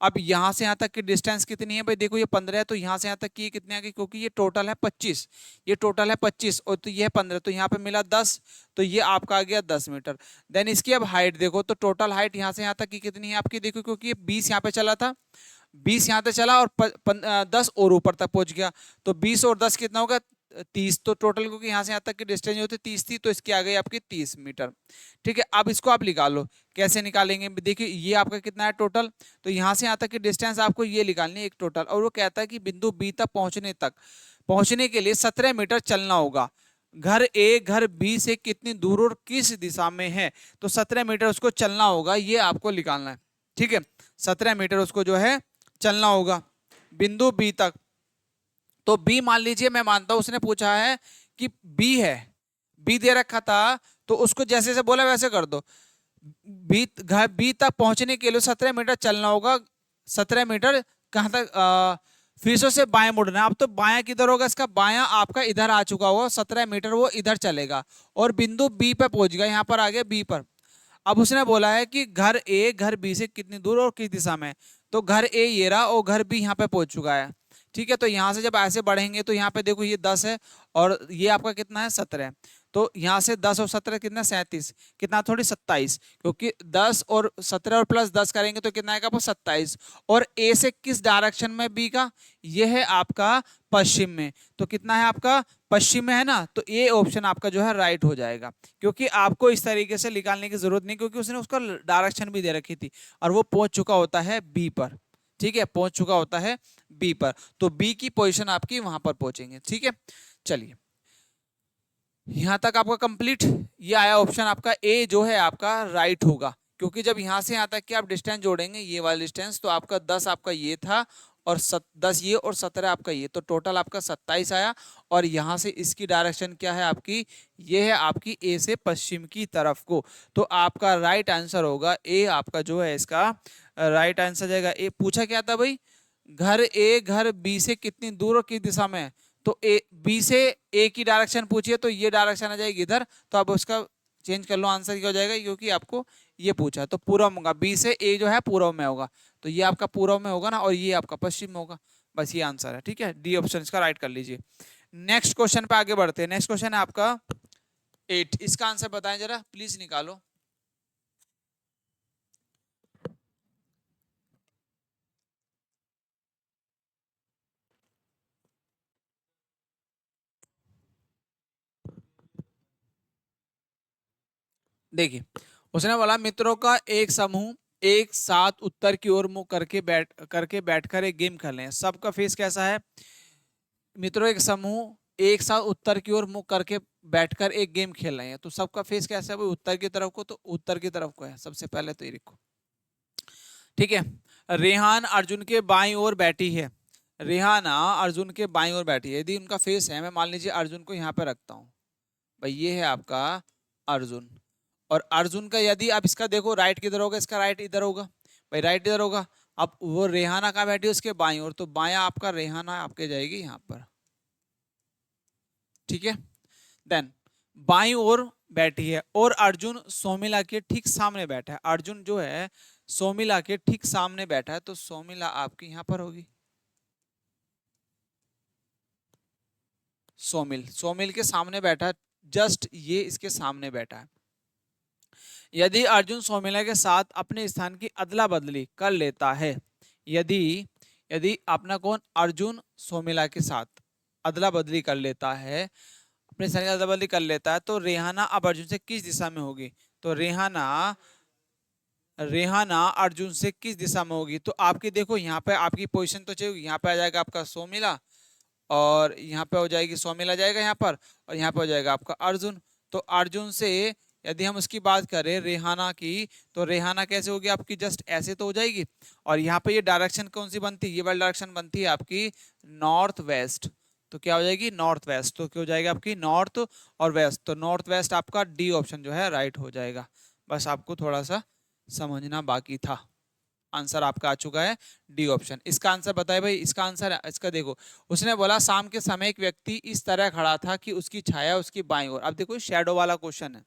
अब यहाँ से यहाँ तक की डिस्टेंस कितनी है भाई, देखो ये 15 है, तो यहाँ से यहाँ तक की कितने आ गई, क्योंकि ये टोटल है 25, ये टोटल है 25 और तो ये है 15, तो यहाँ पे मिला 10, तो ये आपका आ गया 10 मीटर। देन इसकी अब हाइट देखो, तो टोटल हाइट यहाँ से यहाँ तक की कितनी है आपकी, देखो क्योंकि ये 20 यहाँ पे चला था, 20 यहाँ तक चला और 10 और ऊपर तक पहुंच गया। तो 20 और 10 कितना होगा, 30। तो टोटल क्योंकि यहाँ से यहाँ तक की डिस्टेंस होती 30 थी, तो इसकी आ गई आपकी 30 मीटर। ठीक है, अब इसको आप निकालो, कैसे निकालेंगे, देखिए ये आपका कितना है टोटल। तो यहाँ से यहाँ तक की डिस्टेंस आपको ये निकालनी है एक टोटल, और वो कहता है कि बिंदु बी तक पहुंचने के लिए 17 मीटर चलना होगा। घर ए घर बी से कितनी दूर और किस दिशा में है, तो 17 मीटर उसको चलना होगा, ये आपको निकालना है। ठीक है, 17 मीटर उसको जो है चलना होगा बिंदु बी तक। तो बी मान लीजिए, मैं मानता हूं उसने पूछा है कि बी है, बी दे रखा था, तो उसको जैसे जैसे बोला वैसे कर दो। बी तक पहुंचने के लिए 17 मीटर चलना होगा। 17 मीटर कहां तक, फिर से बाएं मुड़ना है। अब तो बायां किधर होगा, इसका बायां आपका इधर आ चुका होगा, 17 मीटर वो इधर चलेगा और बिंदु बी पे पहुंच गया, यहां पर आ गया बी पर। अब उसने बोला है कि घर ए घर बी से कितनी दूर और किस दिशा में, तो घर ए ये रहा और घर बी यहाँ पे पहुंच चुका है। ठीक है, तो यहाँ से जब ऐसे बढ़ेंगे तो यहाँ पे देखो ये 10 है और ये आपका कितना है 17 है। तो यहाँ से 10 और 17 कितना, 37, कितना थोड़ी 27, क्योंकि 10 और 17 और प्लस 10 करेंगे तो कितना आएगा वो 27। और ए से किस डायरेक्शन में बी का, ये है आपका पश्चिम में, तो कितना है आपका पश्चिम में है ना, तो ये ऑप्शन आपका जो है राइट हो जाएगा। क्योंकि आपको इस तरीके से निकालने की जरूरत नहीं, क्योंकि उसने उसका डायरेक्शन भी दे रखी थी और वो पहुंच चुका होता है बी पर। ठीक है, पहुंच चुका होता है बी पर, तो बी की पोजीशन आपकी वहां पर पहुंचेंगे। ठीक है, चलिए यहां तक आपका कंप्लीट। ये आया ऑप्शन आपका ए जो है आपका राइट होगा, क्योंकि जब यहां से यहां तक कि आप डिस्टेंस जोड़ेंगे ये वाला डिस्टेंस, तो आपका 10 आपका ये था और 10 ये और 17 आपका ये, तो टोटल आपका 27 आया। और यहाँ से इसकी डायरेक्शन क्या है आपकी, ये है आपकी ए से पश्चिम की तरफ को। तो आपका राइट आंसर होगा ए, आपका जो है इसका राइट आंसर जाएगा ए। पूछा क्या था भाई, घर ए घर बी से कितनी दूर और किस दिशा में है, तो ए बी से ए की डायरेक्शन पूछिए, तो ये डायरेक्शन आ जाएगी इधर, तो आप उसका चेंज कर लो, आंसर क्या हो जाएगा, क्योंकि आपको ये पूछा तो पूर्व होगा, बी से ए जो है पूर्व में होगा, तो ये आपका पूर्व में होगा ना, और ये आपका पश्चिम में होगा। बस ये आंसर है। ठीक है, डी ऑप्शन इसका राइट कर लीजिए। नेक्स्ट क्वेश्चन पे आगे बढ़ते हैं। नेक्स्ट क्वेश्चन है आपका 8, इसका आंसर बताएं जरा प्लीज, निकालो। देखिए उसने बोला मित्रों का एक समूह एक साथ उत्तर की ओर मुंह करके बैठकर एक गेम खेलें। सबका फेस कैसा है, मित्रों एक समूह एक साथ उत्तर की ओर मुंह करके बैठकर एक गेम खेल रहे हैं, तो सबका फेस कैसा है भाई, उत्तर की तरफ को, तो उत्तर की तरफ को है सबसे पहले, तो ये देखो। ठीक है, रेहान अर्जुन के बाईं ओर बैठी है, रेहाना अर्जुन के बाईं ओर बैठी है। यदि उनका फेस है, मैं मान लीजिए अर्जुन को यहाँ पे रखता हूँ भाई, ये है आपका अर्जुन, और अर्जुन का यदि आप इसका देखो राइट किधर होगा, इसका राइट इधर होगा भाई, राइट इधर होगा। अब वो रेहाना कहाँ बैठी है, उसके बाईं ओर, तो बायां आपका रेहाना आपके जाएगी यहाँ पर। ठीक है, देन बाईं ओर बैठी है और अर्जुन सोमिला के ठीक सामने बैठा है। अर्जुन जो है सोमिला के ठीक सामने बैठा है, तो सोमिला आपकी यहां पर होगी। सोमिल सोमिल के सामने बैठा है, जस्ट ये इसके सामने बैठा है। यदि अर्जुन सोमिला के साथ अपने स्थान की अदला बदली कर लेता है, यदि यदि अपना कौन, अर्जुन सोमिला के साथ अदला बदली कर लेता है, अपने स्थान की अदला बदली कर लेता है, तो रेहाना अब अर्जुन से किस दिशा में होगी, तो रेहाना रेहाना अर्जुन से किस दिशा में होगी, तो आपकी देखो यहाँ पे आपकी पोजीशन तो चाहिए, यहाँ पे आ जाएगा आपका सोमिला, और यहाँ पे हो जाएगी सोमिला जाएगा यहाँ पर, और यहाँ पे हो जाएगा आपका अर्जुन। तो अर्जुन से यदि हम उसकी बात करें रेहाना की, तो रेहाना कैसे होगी आपकी, जस्ट ऐसे तो हो जाएगी। और यहाँ पे ये डायरेक्शन कौन सी बनती है, ये वाली डायरेक्शन बनती है आपकी नॉर्थ वेस्ट। तो क्या हो जाएगी, नॉर्थ वेस्ट। तो क्या हो जाएगा आपकी नॉर्थ और वेस्ट, तो नॉर्थ वेस्ट आपका डी ऑप्शन जो है राइट हो जाएगा। बस आपको थोड़ा सा समझना बाकी था। आंसर आपका आ चुका है डी ऑप्शन। इसका आंसर बताए भाई, इसका आंसर इसका देखो, उसने बोला शाम के समय एक व्यक्ति इस तरह खड़ा था कि उसकी छाया उसकी बाईं ओर। अब देखो शैडो वाला क्वेश्चन है,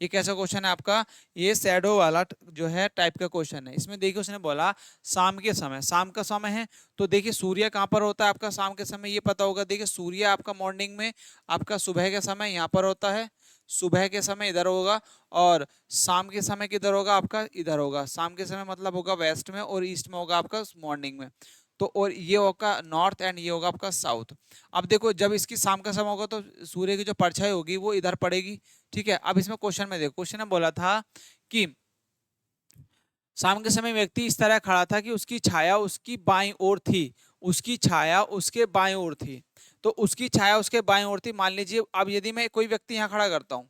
ये कैसा क्वेश्चन है आपका, ये शैडो वाला जो है टाइप का क्वेश्चन है। इसमें देखिए उसने बोला शाम के समय, शाम का समय है, तो देखिए सूर्य कहाँ पर होता है आपका शाम के समय, ये पता होगा। देखिए सूर्य आपका मॉर्निंग में, आपका सुबह के समय यहाँ पर होता है, सुबह के समय इधर होगा, और शाम के समय किधर होगा आपका, इधर होगा। शाम के समय मतलब होगा वेस्ट में, और ईस्ट में होगा आपका मॉर्निंग में। तो और ये होगा नॉर्थ, एंड ये होगा आपका साउथ। अब देखो जब इसकी शाम का समय होगा तो सूर्य की जो परछाई होगी वो इधर पड़ेगी, ठीक है। अब इसमें क्वेश्चन में देखो, क्वेश्चन में बोला था कि शाम के समय व्यक्ति इस तरह खड़ा था कि उसकी छाया उसकी बाईं ओर थी, उसकी छाया उसके बाईं ओर थी। तो उसकी छाया उसके बाईं ओर थी, मान लीजिए अब यदि मैं कोई व्यक्ति यहाँ खड़ा करता हूँ,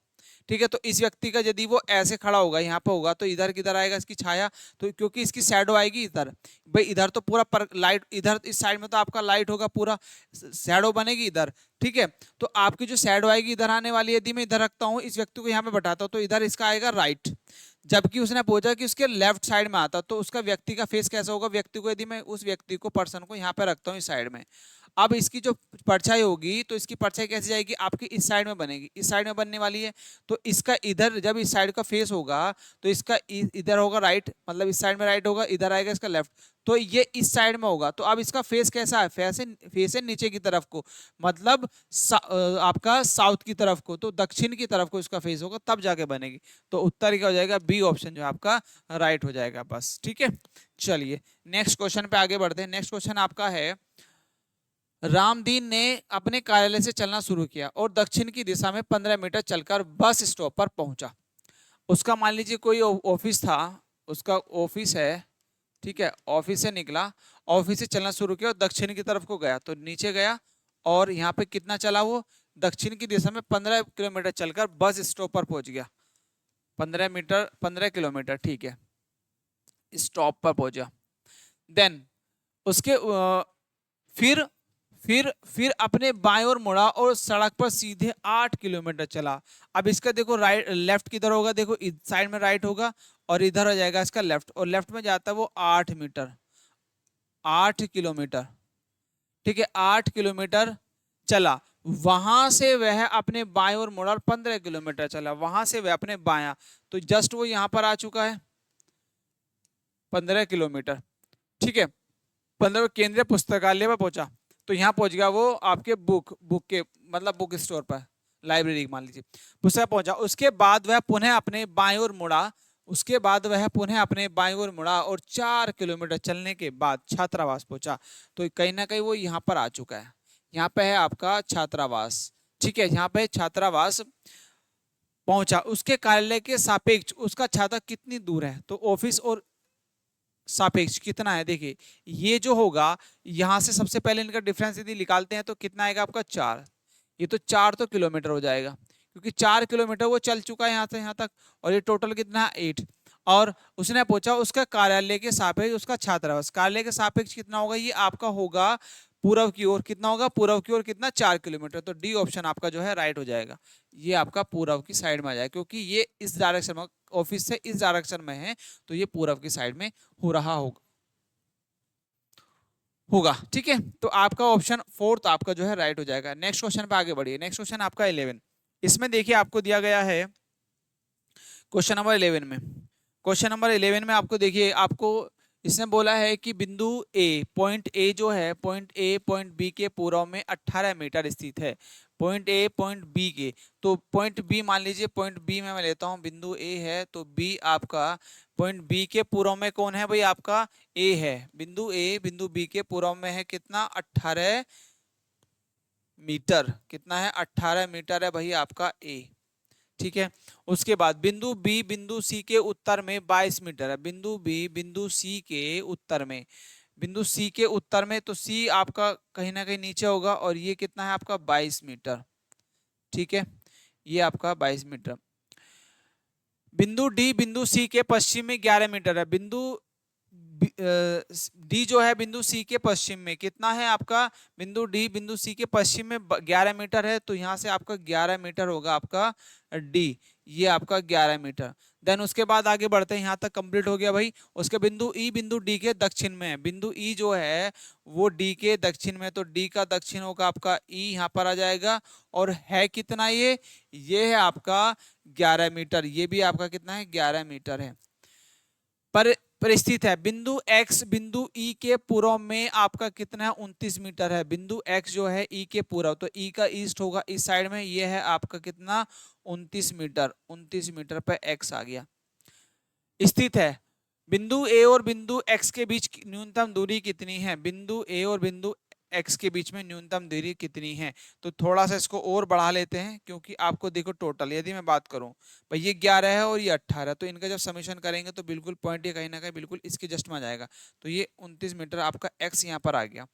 ठीक है, तो इस व्यक्ति का यदि वो ऐसे खड़ा होगा यहाँ पे होगा, तो इधर किधर आएगा इसकी छाया, तो क्योंकि इसकी शैडो आएगी इधर, भाई इधर तो पूरा पर लाइट, इधर इस साइड में तो आपका लाइट होगा, पूरा शैडो बनेगी इधर, ठीक है। तो आपकी जो शैडो आएगी इधर आने वाली, यदि मैं इधर रखता हूँ इस व्यक्ति को यहाँ पे बैठाता हूँ, तो इधर इसका आएगा राइट। जबकि उसने पूछा कि उसके लेफ्ट साइड में आता, तो उसका व्यक्ति का फेस कैसा होगा, व्यक्ति को यदि मैं उस व्यक्ति को पर्सन को यहाँ पे रखता हूँ इस साइड में, अब इसकी जो परछाई होगी, तो इसकी परछाई कैसे जाएगी आपकी इस साइड में बनेगी, इस साइड में बनने वाली है। तो इसका इधर जब इस साइड का फेस होगा, तो इसका इधर होगा राइट, मतलब इस साइड में राइट होगा, इधर आएगा इसका लेफ्ट, तो ये इस साइड में होगा। तो अब इसका फेस कैसा है, फेस है नीचे की तरफ को, मतलब आपका साउथ की तरफ को, तो दक्षिण की तरफ को इसका फेस होगा, तब जाके बनेगी। तो उत्तर क्या हो जाएगा, बी ऑप्शन जो है आपका राइट हो जाएगा बस, ठीक है। चलिए नेक्स्ट क्वेश्चन पे आगे बढ़ते हैं। नेक्स्ट क्वेश्चन आपका है, रामदीन ने अपने कार्यालय से चलना शुरू किया और दक्षिण की दिशा में 15 मीटर चलकर बस स्टॉप पर पहुंचा। उसका मान लीजिए कोई ऑफिस था, उसका ऑफिस है, ठीक है, ऑफिस से निकला, ऑफिस से चलना शुरू किया और दक्षिण की तरफ को गया, तो नीचे गया, और यहाँ पे कितना चला वो, दक्षिण की दिशा में 15 किलोमीटर चलकर बस स्टॉप पर पहुंच गया। 15 मीटर 15 किलोमीटर, ठीक है, स्टॉप पर पहुंचा। देन उसके फिर फिर अपने बाएं ओर मुड़ा और सड़क पर सीधे 8 किलोमीटर चला। अब इसका देखो राइट लेफ्ट किधर होगा, देखो इस साइड में राइट होगा, और इधर हो जाएगा इसका लेफ्ट, और लेफ्ट में जाता है वो 8 मीटर, 8 किलोमीटर, ठीक है, 8 किलोमीटर चला। वहां से वह अपने बाएं ओर मुड़ा और 15 किलोमीटर चला, वहां से वह अपने बाया, तो जस्ट वो यहां पर आ चुका है 15 किलोमीटर, ठीक है। 15 केंद्रीय पुस्तकालय पर पहुंचा, तो यहाँ पहुंच गया वो आपके बुक के मतलब बुक स्टोर पर, लाइब्रेरी मान लीजिए, पुस्तक पहुंचा। उसके बाद वह पुनः अपने बाएं ओर मुड़ा, उसके बाद वह पुनः अपने बाएं ओर मुड़ा और 4 किलोमीटर चलने के बाद छात्रावास पहुंचा। तो कहीं ना कहीं वो यहाँ पर आ चुका है, यहाँ पे है आपका छात्रावास, ठीक है, यहाँ पे छात्रावास पहुंचा। उसके कार्यालय के सापेक्ष उसका छाता कितनी दूर है, तो ऑफिस और सापेक्ष कितना है, देखिए ये जो होगा, यहां से सबसे पहले इनका डिफरेंस यदि निकालते हैं तो कितना आएगा आपका 4, ये तो 4 तो किलोमीटर हो जाएगा, क्योंकि 4 किलोमीटर वो चल चुका है यहाँ से यहाँ तक, और ये टोटल कितना है 8। और उसने पूछा उसका कार्यालय के सापेक्ष उसका छात्रावास, कार्यालय के सापेक्ष कितना होगा, ये आपका होगा पूर्व की ओर, कितना होगा पूर्व की ओर, कितना 4 किलोमीटर, तो डी ऑप्शन आपका जो है राइट हो जाएगा। ये आपका पूर्व की साइड में आ जाएगा, क्योंकि ये इस डायरेक्शन में, ऑफिस से इस डायरेक्शन में है, तो ये पूर्व की साइड में हो रहा होगा, ठीक है। तो आपका ऑप्शन फोर्थ आपका जो है राइट हो जाएगा। नेक्स्ट क्वेश्चन पे आगे बढ़िए। नेक्स्ट क्वेश्चन आपका 11, इसमें देखिए आपको दिया गया है क्वेश्चन नंबर 11 में, क्वेश्चन नंबर 11 में आपको देखिए, आपको इसने बोला है कि बिंदु ए, पॉइंट ए जो है, पॉइंट ए पॉइंट बी के पूर्व में 18 मीटर स्थित है, पॉइंट ए पॉइंट बी के, तो पॉइंट बी मान लीजिए, पॉइंट बी में मैं लेता हूं, बिंदु ए है, तो बी आपका पॉइंट बी के पूर्व में कौन है भाई, आपका ए है। बिंदु ए बिंदु बी के पूर्व में है कितना, 18 मीटर, कितना है 18 मीटर है भाई आपका ए, ठीक है। उसके बाद बिंदु बी बिंदु सी के उत्तर में 22 मीटर है। बिंदु बी बिंदु सी के उत्तर में, बिंदु सी के उत्तर में, तो सी आपका कहीं ना कहीं नीचे होगा और ये कितना है आपका 22 मीटर। ठीक है, ये आपका 22 मीटर। बिंदु डी बिंदु सी के पश्चिम में 11 मीटर है। बिंदु डी जो है बिंदु सी के पश्चिम में कितना है आपका, बिंदु डी बिंदु सी के पश्चिम में 11 मीटर है, तो यहां से आपका 11 मीटर होगा आपका डी, ये आपका 11 मीटर। देन उसके बाद आगे बढ़ते हैं, यहां तक कंप्लीट हो गया भाई। उसके बिंदु ई बिंदु डी के दक्षिण में है। बिंदु ई जो है वो डी के दक्षिण में, तो डी का दक्षिण होगा आपका ई, यहां पर आ जाएगा। और है कितना ये है आपका 11 मीटर, ये भी आपका कितना है 11 मीटर है। पर स्थित है। बिंदु x बिंदु E के पूर्व में आपका कितना है 29 मीटर है। बिंदु x जो है E के पूर्व, तो E का ईस्ट होगा इस साइड में, ये है आपका कितना 29 मीटर। 29 मीटर पे x आ गया। स्थित है। बिंदु A और बिंदु x के बीच न्यूनतम दूरी कितनी है। बिंदु A और बिंदु x के बीच में न्यूनतम दूरी कितनी है। तो थोड़ा सा इसको और बढ़ा लेते हैं, क्योंकि आपको देखो टोटल यदि मैं बात करूं भाई, ये 11 है और ये 18, तो इनका जब समेशन करेंगे तो बिल्कुल पॉइंट ये कहीं ना कहीं बिल्कुल इसके जस्ट में आ जाएगा। तो ये 29 मीटर आपका x यहाँ पर आ गया।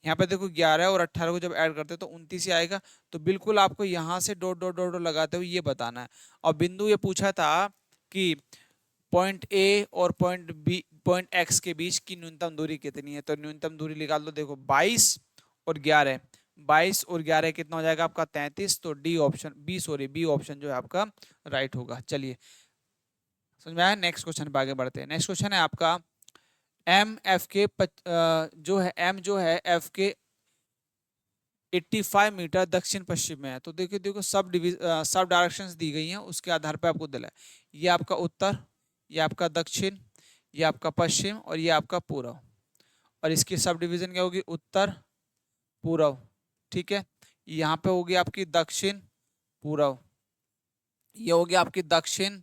यहाँ पे देखो 11 और 18 को जब ऐड करते हैं तो 29 ही आएगा। तो बिल्कुल आपको यहाँ से डॉट डॉट डॉट लगाते हुए ये बताना है। और बिंदु ये पूछा था कि पॉइंट ए और पॉइंट बी पॉइंट एक्स के बीच की न्यूनतम दूरी कितनी है। तो न्यूनतम दूरी निकाल लो, देखो 22 और 11, 22 और 11 कितना हो जाएगा आपका 33। तो डी ऑप्शन बी ऑप्शन जो है आपका राइट होगा। चलिए समझ में आया। नेक्स्ट क्वेश्चन पे आगे बढ़ते हैं। नेक्स्ट क्वेश्चन है आपका एम एफ के जो है एम जो है एफ के 85 मीटर दक्षिण पश्चिम में है। तो देखिए देखो सब डायरेक्शंस दी गई हैं, उसके आधार पर आपको दिला है। ये आपका उत्तर, ये आपका दक्षिण, ये आपका पश्चिम और ये आपका पूर्व। और इसकी सब डिवीजन क्या होगी, उत्तर पूर्व। ठीक है, यहाँ पे होगी आपकी दक्षिण पूर्व, ये होगी आपकी दक्षिण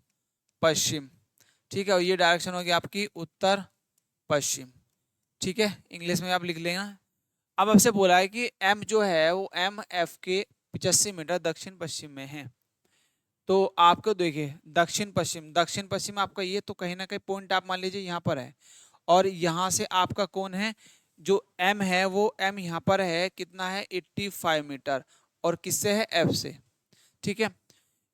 पश्चिम। ठीक है, और ये डायरेक्शन होगी आपकी उत्तर पश्चिम। ठीक है, इंग्लिश में आप लिख लेना। अब आपसे बोला है कि एम जो है वो एम एफ के 85 मीटर दक्षिण पश्चिम में है। तो आपको देखिए दक्षिण पश्चिम आपका ये, तो कहीं ना कहीं पॉइंट आप मान लीजिए यहाँ पर है। और यहाँ से आपका कौन है, जो एम है वो एम यहाँ पर है, कितना है 85 मीटर, और किससे है एफ से। ठीक है,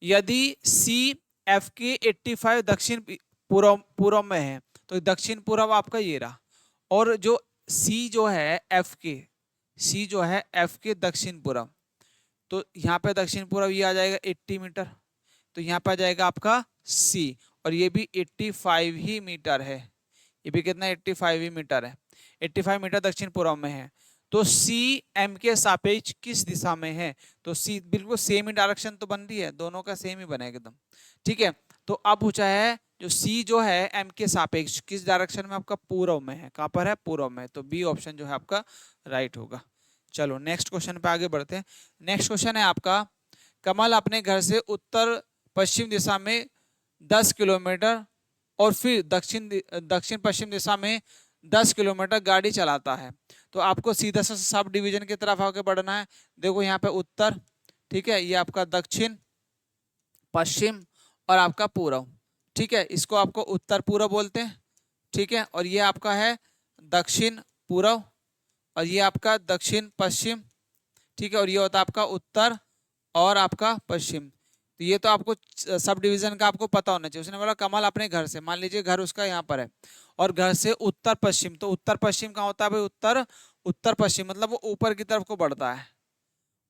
यदि सी एफ के 85 दक्षिण पूर्व में है, तो दक्षिण पूर्व आपका ये रहा। और जो सी जो है एफ के दक्षिण पूर्व, तो यहाँ पे दक्षिण पूर्व ये आ जाएगा 80 मीटर, तो यहाँ पे आ जाएगा आपका सी। और ये भी 85 ही मीटर है, ये भी कितना 85 ही मीटर है। 85 मीटर दक्षिण पूर्व में है। तो सी एम के सापेक्ष किस दिशा में है। तो सी बिल्कुल सेम ही डायरेक्शन तो बन रही है, दोनों का सेम ही बनेगा एकदम। ठीक है, तो अब पूछा है जो सी जो है एम के सापेक्ष किस डायरेक्शन में, आपका पूर्व में है। कहां पर है, पूर्व में। तो बी ऑप्शन जो है आपका राइट होगा। चलो नेक्स्ट क्वेश्चन पे आगे बढ़ते हैं। नेक्स्ट क्वेश्चन है आपका, कमल अपने घर से उत्तर पश्चिम दिशा में 10 किलोमीटर और फिर दक्षिण पश्चिम दिशा में 10 किलोमीटर गाड़ी चलाता है। तो आपको सीधा सा सब डिवीजन की तरफ आगे बढ़ना है। देखो यहाँ पे उत्तर, ठीक है, ये आपका दक्षिण पश्चिम और आपका पूर्व। ठीक है, इसको आपको उत्तर पूर्व बोलते हैं। ठीक है, और ये आपका है दक्षिण पूर्व, और ये आपका दक्षिण पश्चिम। ठीक है, और ये होता है आपका उत्तर और आपका पश्चिम। तो ये तो आपको सब डिवीजन का आपको पता होना चाहिए। उसने बोला कमल अपने घर से, मान लीजिए घर उसका यहाँ पर है, और घर से उत्तर पश्चिम, तो उत्तर पश्चिम कहाँ होता है भाई, उत्तर पश्चिम मतलब वो ऊपर की तरफ को बढ़ता है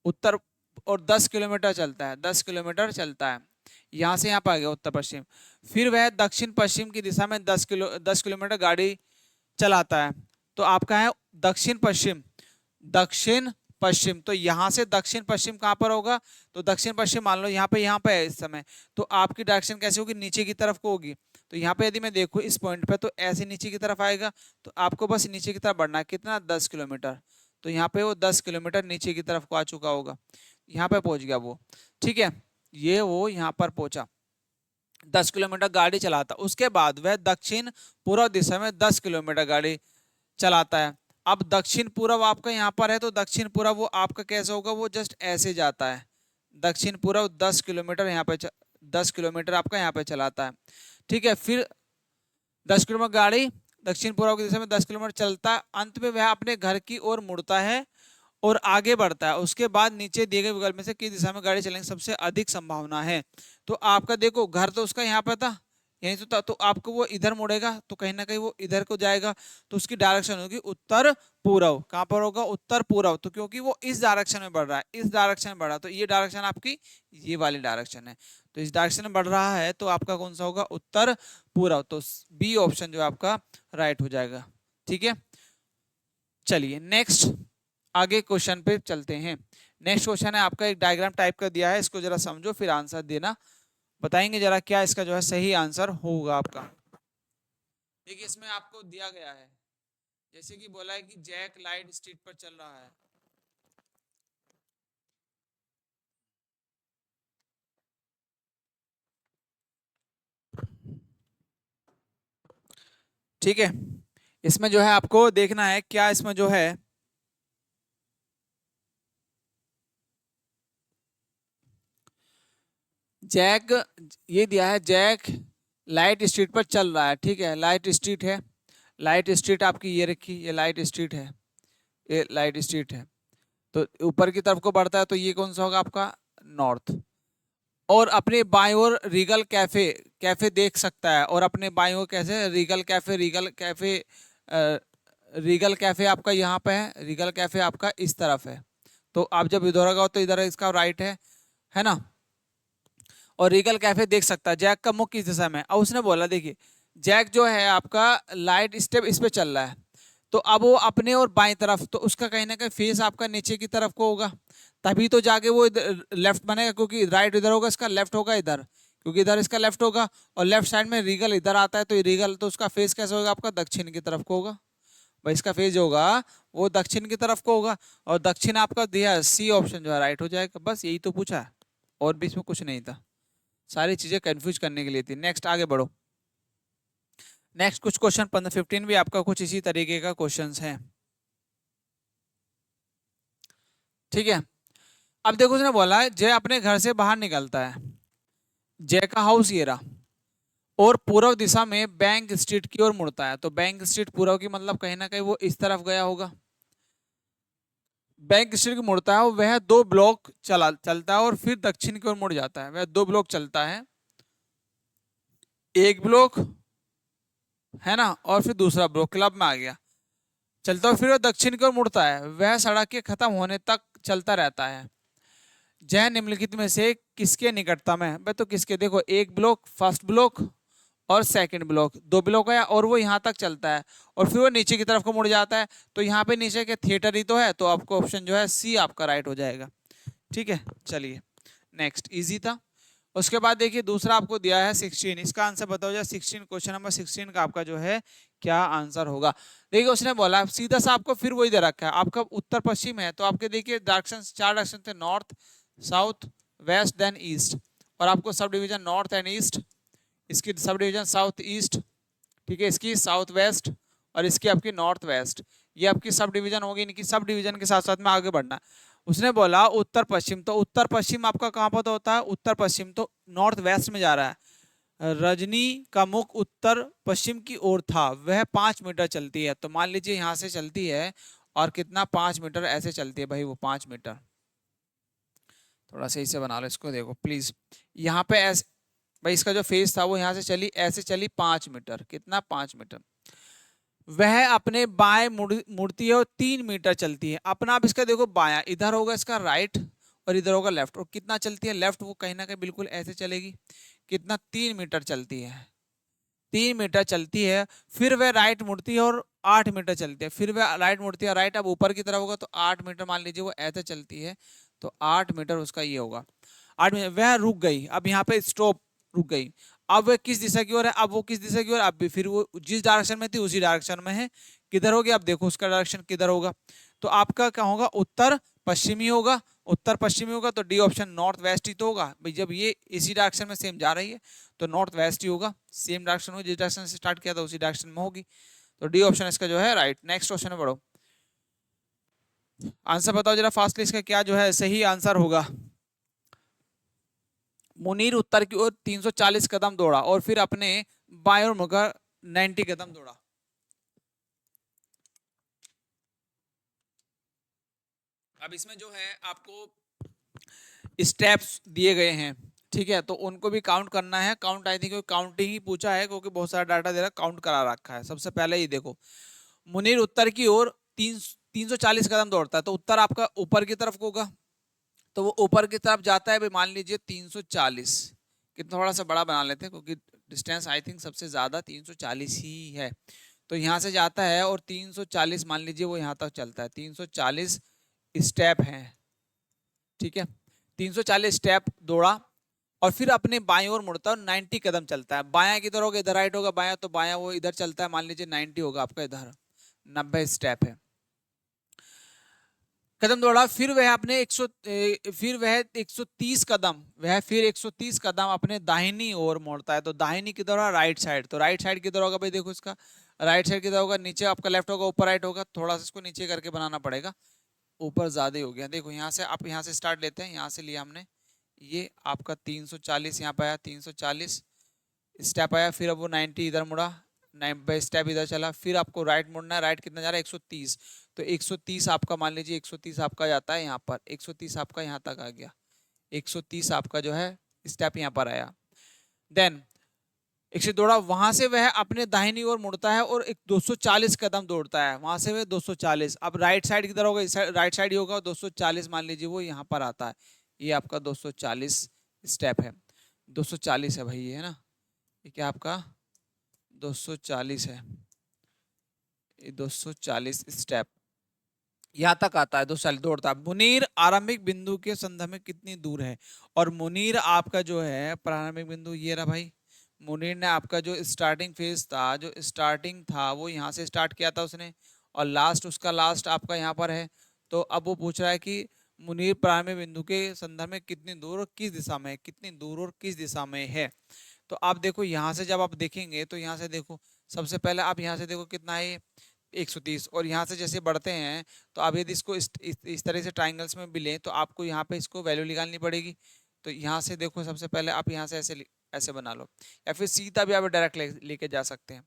उत्तर, और 10 किलोमीटर चलता है, 10 किलोमीटर चलता है। यहाँ से यहाँ पर आ गया उत्तर पश्चिम। फिर वह दक्षिण पश्चिम की दिशा में 10 किलोमीटर गाड़ी चलाता है। तो आपका है दक्षिण पश्चिम, तो यहाँ से दक्षिण पश्चिम कहाँ पर होगा, तो दक्षिण पश्चिम मान लो यहाँ पे है इस समय, तो आपकी डायरेक्शन कैसे होगी, नीचे की तरफ को होगी। तो यहाँ पे यदि मैं देखूँ इस पॉइंट पे, तो ऐसे नीचे की तरफ आएगा। तो आपको बस नीचे की तरफ बढ़ना है, कितना 10 किलोमीटर। तो यहाँ पे वो 10 किलोमीटर नीचे की तरफ को आ चुका होगा, यहाँ पे पहुंच गया वो। ठीक है, ये वो यहाँ पर पहुंचा, 10 किलोमीटर गाड़ी चलाता। उसके बाद वह दक्षिण पूर्व दिशा में 10 किलोमीटर गाड़ी चलाता है। अब दक्षिण पूर्व आपका यहाँ पर है, तो दक्षिण पूर्व वो आपका कैसे होगा, वो जस्ट ऐसे जाता है। दक्षिण पूर्व 10 किलोमीटर यहाँ पे 10 किलोमीटर आपका यहाँ पे चलाता है। ठीक है, फिर 10 किलोमीटर गाड़ी दक्षिण पूर्व की दिशा में 10 किलोमीटर चलता है, अंत में वह अपने घर की ओर मुड़ता है और आगे बढ़ता है। उसके बाद नीचे दिए गए विकल्प में से किस दिशा में गाड़ी चलने की सबसे अधिक संभावना है। तो आपका देखो घर तो उसका यहाँ पे था, यहीं तो था, तो आपको वो इधर मुड़ेगा तो कहीं ना कहीं वो इधर को जाएगा, तो उसकी डायरेक्शन होगी उत्तर पूर्व। कहाँ पर होगा? उत्तर पूर्व। तो क्योंकि वो इस डायरेक्शन में बढ़ रहा है, इस डायरेक्शन में बढ़ रहा है, तो ये डायरेक्शन आपकी ये वाली डायरेक्शन है, तो इस डायरेक्शन में बढ़ रहा है, तो आपका कौन सा होगा? उत्तर पूर्व। तो बी ऑप्शन जो आपका राइट हो जाएगा। ठीक है, चलिए नेक्स्ट आगे क्वेश्चन पे चलते हैं। नेक्स्ट क्वेश्चन है आपका, एक डायग्राम टाइप का दिया है, इसको जरा समझो फिर आंसर देना, बताएंगे जरा क्या इसका जो है सही आंसर होगा आपका। देखिए इसमें आपको दिया गया है, जैसे कि बोला है कि जैक लाइट स्ट्रीट पर चल रहा है। ठीक है, इसमें जो है आपको देखना है क्या इसमें जो है जैक, ये दिया है जैक लाइट स्ट्रीट पर चल रहा है। ठीक है, लाइट स्ट्रीट है, लाइट स्ट्रीट आपकी ये रखी, ये लाइट स्ट्रीट है, ये लाइट स्ट्रीट है, तो ऊपर की तरफ को बढ़ता है, तो ये कौन सा होगा आपका? नॉर्थ। और अपने बाईं ओर रीगल कैफे, कैफे देख सकता है, और अपने बाईं ओर कैसे Regal cafe, Regal cafe, Regal cafe आपका यहाँ पे है, रीगल कैफे आपका इस तरफ है, तो आप जब इधर होगा तो इधर इसका राइट है ना। और रीगल कैफे देख सकता है। जैक का मुख किस दिशा में? अब उसने बोला देखिए जैक जो है आपका लाइट स्टेप इस पे चल रहा है, तो अब वो अपने और बाएं तरफ, तो उसका कहीं ना कहीं फेस आपका नीचे की तरफ को होगा, तभी तो जाके वो लेफ्ट बनेगा, क्योंकि राइट इधर होगा, इसका लेफ्ट होगा इधर, क्योंकि इधर इसका लेफ्ट होगा, और लेफ्ट साइड में रीगल इधर आता है, तो रीगल तो उसका फेस कैसे होगा आपका? दक्षिण की तरफ को होगा भाई, इसका फेस जो होगा वो दक्षिण की तरफ को होगा, और दक्षिण आपका दिया सी ऑप्शन जो है राइट हो जाएगा। बस यही तो पूछा है, और भी इसमें कुछ नहीं था, सारी चीजें कंफ्यूज करने के लिए थी। नेक्स्ट आगे बढ़ो। नेक्स्ट कुछ क्वेश्चन 15 15 भी आपका कुछ इसी तरीके का क्वेश्चंस हैं। ठीक है, अब देखो उसने बोला है जय अपने घर से बाहर निकलता है, जय का हाउस ये रहा, और पूर्व दिशा में बैंक स्ट्रीट की ओर मुड़ता है। तो बैंक स्ट्रीट पूर्व की मतलब कहीं ना कहीं वो इस तरफ गया होगा। बैंक स्ट्रीट की मुड़ता है, वह 2 ब्लॉक चलता है और फिर दक्षिण की ओर मुड़ जाता है। वह 2 ब्लॉक चलता है, एक ब्लॉक है ना, और फिर दूसरा ब्लॉक क्लब में आ गया, चलता हुआ फिर वो दक्षिण की ओर मुड़ता है। वह सड़क के खत्म होने तक चलता रहता है। जय निम्नलिखित में से किसके निकटतम है? भाई तो किसके, देखो एक ब्लॉक, फर्स्ट ब्लॉक और सेकंड ब्लॉक, 2 ब्लॉक है, और वो यहाँ तक चलता है, और फिर वो नीचे की तरफ को मुड़ जाता है, तो यहाँ पे नीचे के थिएटर ही तो है, तो आपको ऑप्शन जो है सी आपका राइट हो जाएगा। ठीक है, चलिए नेक्स्ट, इजी था। उसके बाद देखिए दूसरा आपको दिया है 16, इसका आंसर बताओ जाए 16, क्वेश्चन नंबर 16 का आपका जो है क्या आंसर होगा। देखिए उसने बोला सीधा सा आपको फिर वही दे रखा है, आपका उत्तर पश्चिम है, तो आपके देखिए डायरेक्शन 4 डायरेक्शन थे, north south west then east, और आपको sub division north and east, इसकी सब डिवीजन साउथ ईस्ट, ठीक है, इसकी साउथ वेस्ट, और इसकी आपकी नॉर्थ वेस्ट, ये आपकी सब डिवीजन होगी। इनकी सब डिवीजन के साथ साथ में आगे बढ़ना। उसने बोला उत्तर पश्चिम, तो उत्तर पश्चिम आपका कहाँ पर होता है? उत्तर पश्चिम तो नॉर्थ वेस्ट में जा रहा है। रजनी का मुख उत्तर पश्चिम की ओर था, वह 5 मीटर चलती है, तो मान लीजिए यहाँ से चलती है, और कितना 5 मीटर ऐसे चलती है भाई, वो 5 मीटर, थोड़ा सही से बना लो इसको, देखो प्लीज, यहाँ पे ऐसे भाई इसका जो फेस था वो यहाँ से चली, ऐसे चली 5 मीटर, कितना 5 मीटर। वह अपने बाएं मुड़ती है और 3 मीटर चलती है। अपना आप इसका देखो बायां इधर होगा इसका राइट, और इधर होगा लेफ्ट, और कितना चलती है लेफ्ट, वो कहीं ना कहीं बिल्कुल ऐसे चलेगी, कितना 3 मीटर चलती है, 3 मीटर चलती है। फिर वह राइट मुड़ती है और 8 मीटर चलती है, फिर वह राइट मुड़ती है, राइट अब ऊपर की तरफ होगा, तो 8 मीटर मान लीजिए वो ऐसे चलती है, तो 8 मीटर उसका ये होगा। 8 मीटर वह रुक गई, अब यहाँ पे स्टॉप, रुक गई। अब वह किस दिशा की ओर है? अब वो किस दिशा की ओर, अब भी फिर वो जिस डायरेक्शन में थी उसी डायरेक्शन में है। किधर होगी? अब देखो उसका डायरेक्शन किधर होगा, तो आपका क्या होगा? उत्तर पश्चिमी होगा। उत्तर पश्चिमी होगा तो डी ऑप्शन नॉर्थ वेस्ट ही तो होगा भाई, जब ये इसी डायरेक्शन में सेम जा रही है तो नॉर्थ वेस्ट ही होगा, सेम डायरेक्शन हो, जिस डायरेक्शन से स्टार्ट किया था उसी डायरेक्शन में होगी, तो डी ऑप्शन इसका जो है राइट। नेक्स्ट क्वेश्चन में बढ़ो, आंसर बताओ जरा फास्टली, इसका क्या जो है सही आंसर होगा। मुनीर उत्तर की ओर 340 कदम दौड़ा और फिर अपने बाएं ओर मुड़कर 90 कदम दौड़ा। अब इसमें जो है आपको स्टेप्स दिए गए हैं, ठीक है, तो उनको भी काउंट करना है। काउंट आई थिंक काउंटिंग ही पूछा है क्योंकि बहुत सारा डाटा दे रहा, काउंट करा रखा है। सबसे पहले ये देखो, मुनीर उत्तर की ओर 340 कदम दौड़ता है, तो उत्तर आपका ऊपर की तरफ होगा, तो वो ऊपर की तरफ जाता है भाई, मान लीजिए 340। कितना थोड़ा सा बड़ा बना लेते हैं क्योंकि डिस्टेंस आई थिंक सबसे ज्यादा 340 ही है। तो यहाँ से जाता है और 340 मान लीजिए वो यहाँ तक चलता है, 340 स्टेप है, ठीक है। 340 स्टेप दौड़ा और फिर अपने बाएं ओर मुड़ता है, 90 कदम चलता है। बायां किधर होगा, इधर राइट होगा बायां, तो बायां वो इधर चलता है, मान लीजिए 90 होगा आपका, इधर 90 स्टेप है। कदम दौड़ा, फिर वह अपने 130 कदम, वह फिर 130 कदम अपने दाहिनी ओर मोड़ता है। तो दाहिनी किधर होगा, राइट साइड। तो राइट साइड किधर होगा भाई, देखो इसका राइट साइड किधर होगा, नीचे आपका लेफ्ट होगा, ऊपर राइट होगा। थोड़ा सा इसको नीचे करके बनाना पड़ेगा, ऊपर ज्यादा ही हो गया। देखो यहाँ से आप यहाँ से स्टार्ट लेते हैं, यहाँ से लिया हमने, ये आपका 340 यहाँ पे आया, 340 स्टेप आया, फिर अब वो 90 इधर मुड़ा, 90 स्टेप इधर चला, फिर आपको राइट मुड़ना है। राइट कितना जा रहा है, 130। तो 130 आपका मान लीजिए 130 आपका जाता है यहाँ पर, 130 आपका यहाँ तक आ गया, 130 आपका जो है स्टेप यहाँ पर आया। देन एक से दौड़ा, वहां से वह अपने दाहिनी ओर मुड़ता है और एक 240 कदम दौड़ता है, वहां से वह 240। अब राइट साइड किधर होगा, राइट साइड ही होगा, 240 मान लीजिए वो यहाँ पर आता है, ये आपका 240 स्टेप है। 240 है भाई, ये है ना, ये क्या आपका 240 है, ये 240 स्टेप यहाँ तक आता है, 240 दौड़ता है। मुनीर आरंभिक बिंदु के संदर्भ में कितनी दूर है, और मुनीर आपका जो है प्रारंभिक बिंदु ये रहा भाई। मुनीर ने आपका जो स्टार्टिंग फेज था, जो स्टार्टिंग था वो यहाँ से स्टार्ट किया था उसने, और लास्ट उसका लास्ट आपका यहाँ पर है। तो अब वो पूछ रहा है कि मुनीर प्रारंभिक बिंदु के संदर्भ में कितनी दूर और किस दिशा में है, कितनी दूर और किस दिशा में है। तो आप देखो यहाँ से जब आप देखेंगे तो यहाँ से देखो, सबसे पहले आप यहाँ से देखो कितना है, 130। और यहाँ से जैसे बढ़ते हैं तो आप यदि इसको इस तरह से ट्राइंगल्स में भी लें तो आपको यहाँ पे इसको वैल्यू निकालनी पड़ेगी। तो यहाँ से देखो, सबसे पहले आप यहाँ से ऐसे बना लो, या फिर सीधा भी आप डायरेक्ट लेके जा सकते हैं,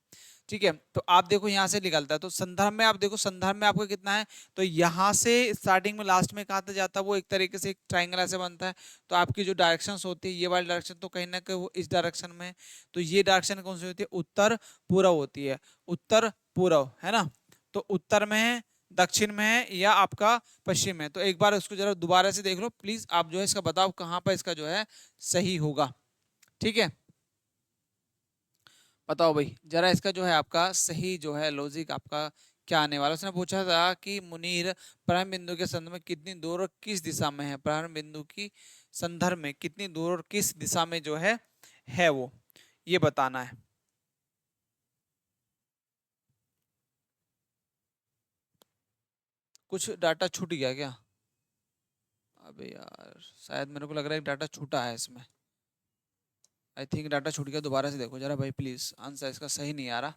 ठीक है। तो आप देखो यहाँ से निकलता है, तो संदर्भ में आप देखो, संदर्भ में आपको कितना है, तो यहाँ से स्टार्टिंग में लास्ट में कहाँ तक जाता है, वो एक तरीके से एक ट्राइंगल ऐसे बनता है। तो आपकी जो डायरेक्शंस होती है, ये वाली डायरेक्शन तो कहीं ना कहीं वो इस डायरेक्शन में, तो ये डायरेक्शन कौन सी होती है, उत्तर पूर्व होती है, उत्तर पूर्व है ना। तो उत्तर में है, दक्षिण में है, या आपका पश्चिम में। तो एक बार उसको जरा दोबारा से देख लो प्लीज, आप जो है इसका बताओ कहाँ पर इसका जो है सही होगा, ठीक है। बताओ भाई जरा इसका जो है आपका सही जो है लॉजिक आपका क्या आने वाला। उसने पूछा था कि मुनीर प्रारंभ बिंदु के संदर्भ में कितनी दूर और किस दिशा में है, प्रारंभ बिंदु की संदर्भ में कितनी दूर और किस दिशा में जो है वो ये बताना है। कुछ डाटा छूट गया क्या, अबे यार शायद मेरे को लग रहा है डाटा छूटा है इसमें, आई थिंक डाटा छूट गया। दोबारा से देखो जरा भाई प्लीज, आंसर इसका सही नहीं आ रहा,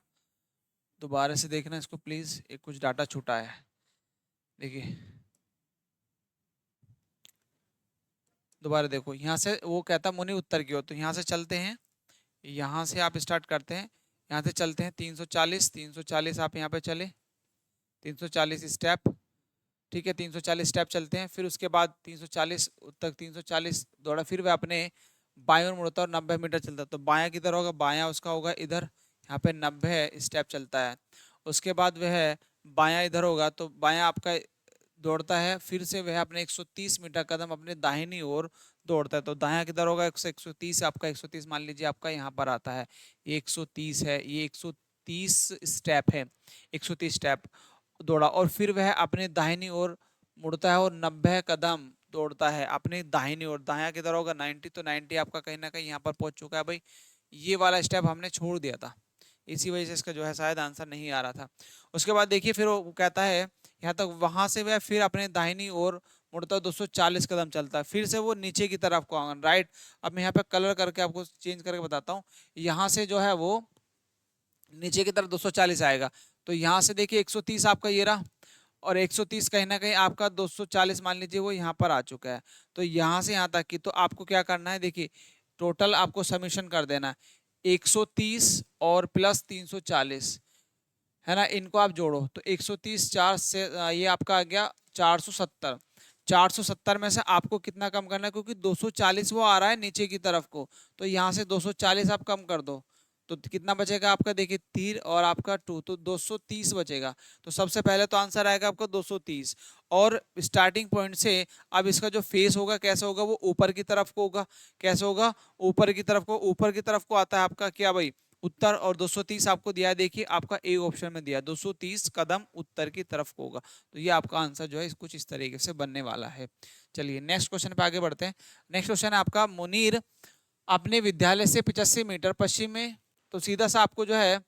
दोबारा से देखना इसको प्लीज, एक कुछ डाटा छूटा है। देखिए दोबारा देखो, यहाँ से वो कहता मुनि उत्तर की ओर, तो यहाँ से चलते हैं, यहाँ से आप स्टार्ट करते हैं, यहाँ से चलते हैं 340, 340 आप यहाँ पे चले, 340 स्टेप, ठीक है, 340 स्टेप चलते हैं। फिर उसके बाद 340 तक 340 दौड़ा, फिर वह अपने बाएं ओर मुड़ता है और 90 मीटर चलता है। तो बायां किधर होगा, बायां उसका होगा इधर, यहाँ पे 90 स्टेप चलता है। उसके बाद वह बायां इधर होगा, तो बायां आपका दौड़ता है, फिर से वह अपने 130 मीटर कदम अपने दाहिनी ओर दौड़ता है। तो दायां किधर होगा, 130 आपका, 130 मान लीजिए आपका यहाँ पर आता है, ये 130 है, ये 130 स्टेप है, 130 स्टेप दौड़ा और फिर वह अपने दाहिनी ओर मुड़ता है और 90 कदम दौड़ता है अपने दाहिनी ओर। दायां किधर होगा, 90, तो 90 आपका कहीं ना कहीं यहाँ पर पहुंच चुका है भाई। ये वाला स्टेप हमने छोड़ दिया था, इसी वजह से इसका जो है शायद आंसर नहीं आ रहा था। उसके बाद देखिए फिर वो कहता है यहाँ तक, वहां से वह फिर अपने दाहिनी ओर मुड़ता है, 240 कदम चलता है, फिर से वो नीचे की तरफ को आंगन राइट। अब मैं यहाँ पे कलर करके आपको चेंज करके बताता हूँ, यहाँ से जो है वो नीचे की तरफ 240 आएगा। तो यहाँ से देखिए 130 आपका ये रहा, और 130 कहीं ना कहीं आपका 240 मान लीजिए वो यहाँ पर आ चुका है। तो यहाँ से यहाँ तक की, तो आपको क्या करना है देखिए, टोटल आपको समीशन कर देना है 130 और प्लस 340 है ना, इनको आप जोड़ो तो 130 4 से ये आपका आ गया 470। 470 में से आपको कितना कम करना है, क्योंकि 240 वो आ रहा है नीचे की तरफ को, तो यहाँ से 240 आप कम कर दो तो कितना बचेगा आपका, देखिए 3 और आपका 2 तो 230 बचेगा। तो सबसे पहले तो आंसर आएगा आपका 230। और स्टार्टिंग पॉइंट से अब इसका जो फेस होगा कैसे होगा, वो ऊपर की तरफ को होगा। कैसे होगा, ऊपर की तरफ को। ऊपर की तरफ को आता है आपका क्या भाई, उत्तर। और 230 आपको दिया है, देखिए आपका ए ऑप्शन में दिया 230 कदम उत्तर की तरफ को होगा। तो ये आपका आंसर जो है कुछ इस तरीके से बनने वाला है। चलिए नेक्स्ट क्वेश्चन पे आगे बढ़ते हैं। नेक्स्ट क्वेश्चन है आपका, मुनीर अपने विद्यालय से 85 मीटर पश्चिम में। तो सीधा सा आपको जो है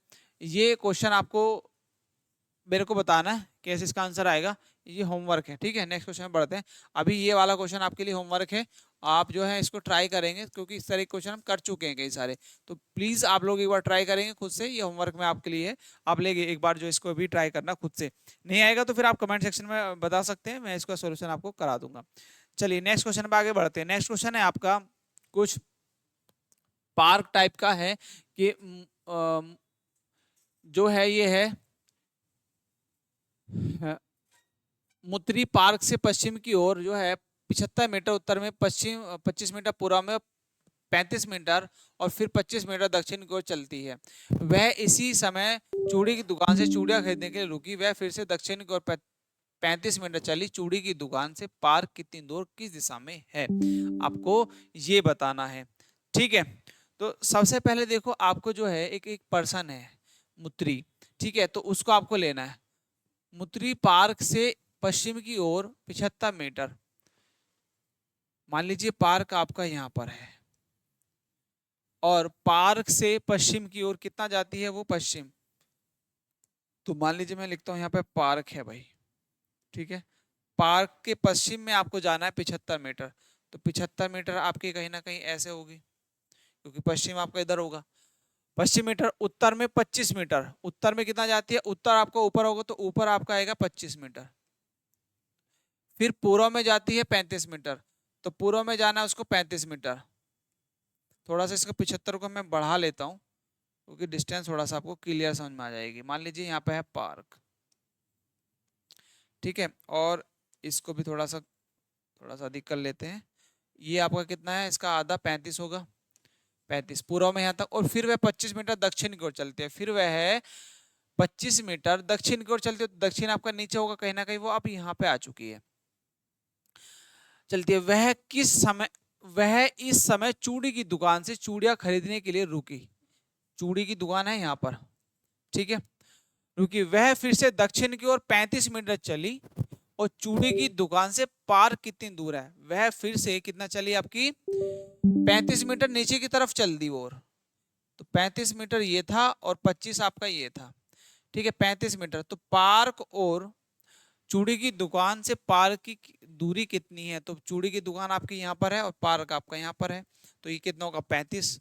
ये क्वेश्चन आपको मेरे को बताना है कैसे इसका आंसर आएगा। ये होमवर्क है, ठीक है। नेक्स्ट क्वेश्चन में बढ़ते हैं। अभी ये वाला क्वेश्चन आपके लिए होमवर्क है, आप जो है इसको ट्राई करेंगे, क्योंकि इस तरह के क्वेश्चन हम कर चुके हैं कई सारे। तो प्लीज आप लोग एक बार ट्राई करेंगे खुद से, ये होमवर्क में आपके लिए है। आप लेंगे एक बार जो इसको भी ट्राई करना खुद से। नहीं आएगा तो फिर आप कमेंट सेक्शन में बता सकते हैं, मैं इसका सोल्यूशन आपको करा दूंगा। चलिए नेक्स्ट क्वेश्चन पे आगे बढ़ते हैं। नेक्स्ट क्वेश्चन है आपका कुछ पार्क टाइप का है कि जो है ये है मुत्री पार्क से पश्चिम की ओर जो है 75 मीटर उत्तर में, पश्चिम 25 मीटर पूर्व में, 35 मीटर और फिर 25 मीटर दक्षिण की ओर चलती है। वह इसी समय चूड़ी की दुकान से चूड़ियां खरीदने के लिए रुकी। वह फिर से दक्षिण की ओर 35 मीटर चली। चूड़ी की दुकान से पार्क कितनी दूर किस दिशा में है, आपको ये बताना है, ठीक है। तो सबसे पहले देखो आपको जो है एक एक पर्सन है मुत्री, ठीक है, तो उसको आपको लेना है। मुत्री पार्क से पश्चिम की ओर 75 मीटर, मान लीजिए पार्क आपका यहाँ पर है और पार्क से पश्चिम की ओर कितना जाती है वो पश्चिम। तो मान लीजिए मैं लिखता हूँ यहाँ पे पार्क है भाई, ठीक है। पार्क के पश्चिम में आपको जाना है 75 मीटर। तो 75 मीटर आपकी कहीं ना कहीं ऐसे होगी, क्योंकि पश्चिम आपका इधर होगा। 25 मीटर उत्तर में 25 मीटर, उत्तर में कितना जाती है, उत्तर आपका ऊपर होगा तो ऊपर आपका आएगा 25 मीटर। फिर पूर्व में जाती है 35 मीटर, तो पूर्व में जाना है उसको 35 मीटर। थोड़ा सा इसको 75 को मैं बढ़ा लेता हूँ, क्योंकि डिस्टेंस थोड़ा सा आपको क्लियर समझ में आ जाएगी। मान लीजिए यहाँ पे है पार्क, ठीक है, और इसको भी थोड़ा सा अधिक कर लेते हैं। ये आपका कितना है, इसका आधा 35 होगा, 35 पूर्व में यहाँ तक। और फिर वह 25 मीटर दक्षिण की ओर चलती है। फिर वह है 25 मीटर दक्षिण की ओर चलती है, तो दक्षिण आपका नीचे होगा कहीं ना कहीं, वो अब यहाँ पे आ चुकी है, चलती है। वह इस समय चूड़ी की दुकान से चूड़ियां खरीदने के लिए रुकी। चूड़ी की दुकान है यहाँ पर, ठीक है, रुकी। वह फिर से दक्षिण की ओर 35 मीटर चली और चूड़ी की दुकान से पार्क कितनी दूर है, वह फिर से कितना चली आपकी 35 मीटर नीचे की तरफ चल दी और। तो 35 मीटर ये था और 25 आपका ये था, ठीक है, 35 मीटर। तो पार्क और चूड़ी की दुकान से पार्क की दूरी कितनी है, तो चूड़ी की दुकान आपकी यहाँ पर है और पार्क आपका यहाँ पर है, तो ये कितना होगा 35।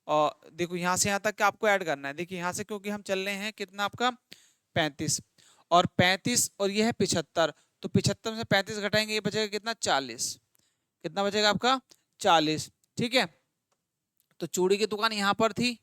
और देखो यहाँ से यहाँ तक आपको ऐड करना है। देखिए यहाँ से क्योंकि हम चल रहे हैं कितना आपका 35 और 35 और ये है 75, तो 75 से 35 घटाएंगे, ये बचेगा कितना 40। कितना बचेगा आपका 40, ठीक है। तो चूड़ी की दुकान यहाँ पर थी,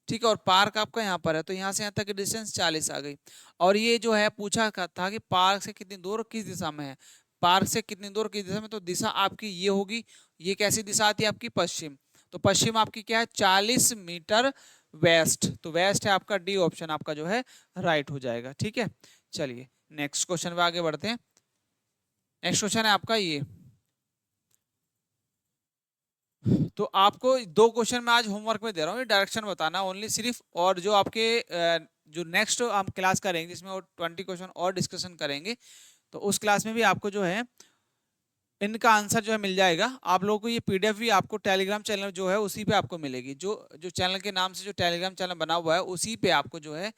ठीक है, और पार्क आपका यहाँ पर है, तो यहाँ से यहाँ तक की डिस्टेंस 40 आ गई। और ये जो है पूछा था कि पार्क से कितनी दूर किस दिशा में है, पार्क से कितनी दूर किस दिशा में, तो दिशा आपकी ये होगी। ये कैसी दिशा आती है आपकी पश्चिम, तो पश्चिम आपकी क्या है 40 मीटर वेस्ट, तो वेस्ट है आपका डी ऑप्शन आपका जो है राइट हो जाएगा, ठीक है। चलिए नेक्स्ट क्वेश्चन पे आगे बढ़ते हैं। नेक्स्ट क्वेश्चन है आपका ये, तो आपको दो क्वेश्चन मैं आज होमवर्क में दे रहा हूँ, ये डायरेक्शन बताना ओनली सिर्फ। और जो आपके जो नेक्स्ट हम क्लास करेंगे जिसमें और 20 क्वेश्चन और डिस्कशन करेंगे, तो उस क्लास में भी आपको जो है इनका आंसर जो है मिल जाएगा। आप लोगों को ये पीडीएफ भी आपको टेलीग्राम चैनल जो है उसी पे आपको मिलेगी। जो जो चैनल के नाम से जो टेलीग्राम चैनल बना हुआ है उसी पे आपको जो है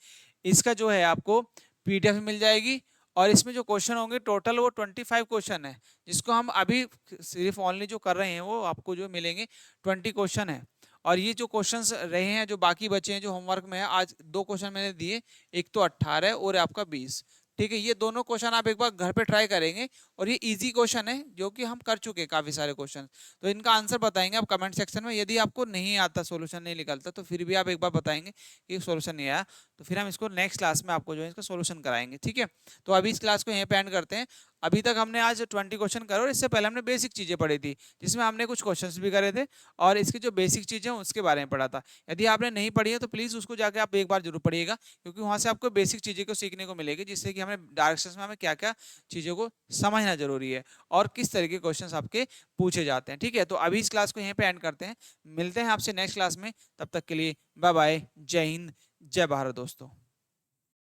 इसका जो है आपको पीडीएफ मिल जाएगी। और इसमें जो क्वेश्चन होंगे टोटल वो 25 क्वेश्चन है, जिसको हम अभी सिर्फ ओनली जो कर रहे हैं वो आपको जो मिलेंगे 20 क्वेश्चन है। और ये जो क्वेश्चंस रहे हैं जो बाकी बचे हैं जो होमवर्क में है, आज दो क्वेश्चन मैंने दिए, एक तो 18 और आपका 20, ठीक है, ये दोनों क्वेश्चन आप एक बार घर पे ट्राई करेंगे, और ये इजी क्वेश्चन है जो कि हम कर चुके हैं काफी सारे क्वेश्चन। तो इनका आंसर बताएंगे आप कमेंट सेक्शन में। यदि आपको नहीं आता, सॉल्यूशन नहीं निकलता, तो फिर भी आप एक बार बताएंगे कि सॉल्यूशन नहीं आया, तो फिर हम इसको नेक्स्ट क्लास में आपको जो है इसका सॉल्यूशन कराएंगे। ठीक है, तो अभी इस क्लास को यहीं पे एंड करते हैं। अभी तक हमने आज 20 क्वेश्चन करे, और इससे पहले हमने बेसिक चीजें पढ़ी थी, जिसमें हमने कुछ क्वेश्चंस भी करे थे और इसकी जो बेसिक चीजें हैं उसके बारे में पढ़ा था। यदि आपने नहीं पढ़ी है तो प्लीज उसको जाके आप एक बार जरूर पढ़िएगा, क्योंकि वहां से आपको बेसिक चीजें को सीखने को मिलेगी, जिससे कि हमें डायरेक्शंस में हमें क्या क्या चीजों को समझना जरूरी है और किस तरह के क्वेश्चंस आपके पूछे जाते हैं। ठीक है, तो अभी इस क्लास को यहीं पे एंड करते हैं, मिलते हैं आपसे नेक्स्ट क्लास में। तब तक के लिए बाय बाय, जय हिंद, जय भारत दोस्तों।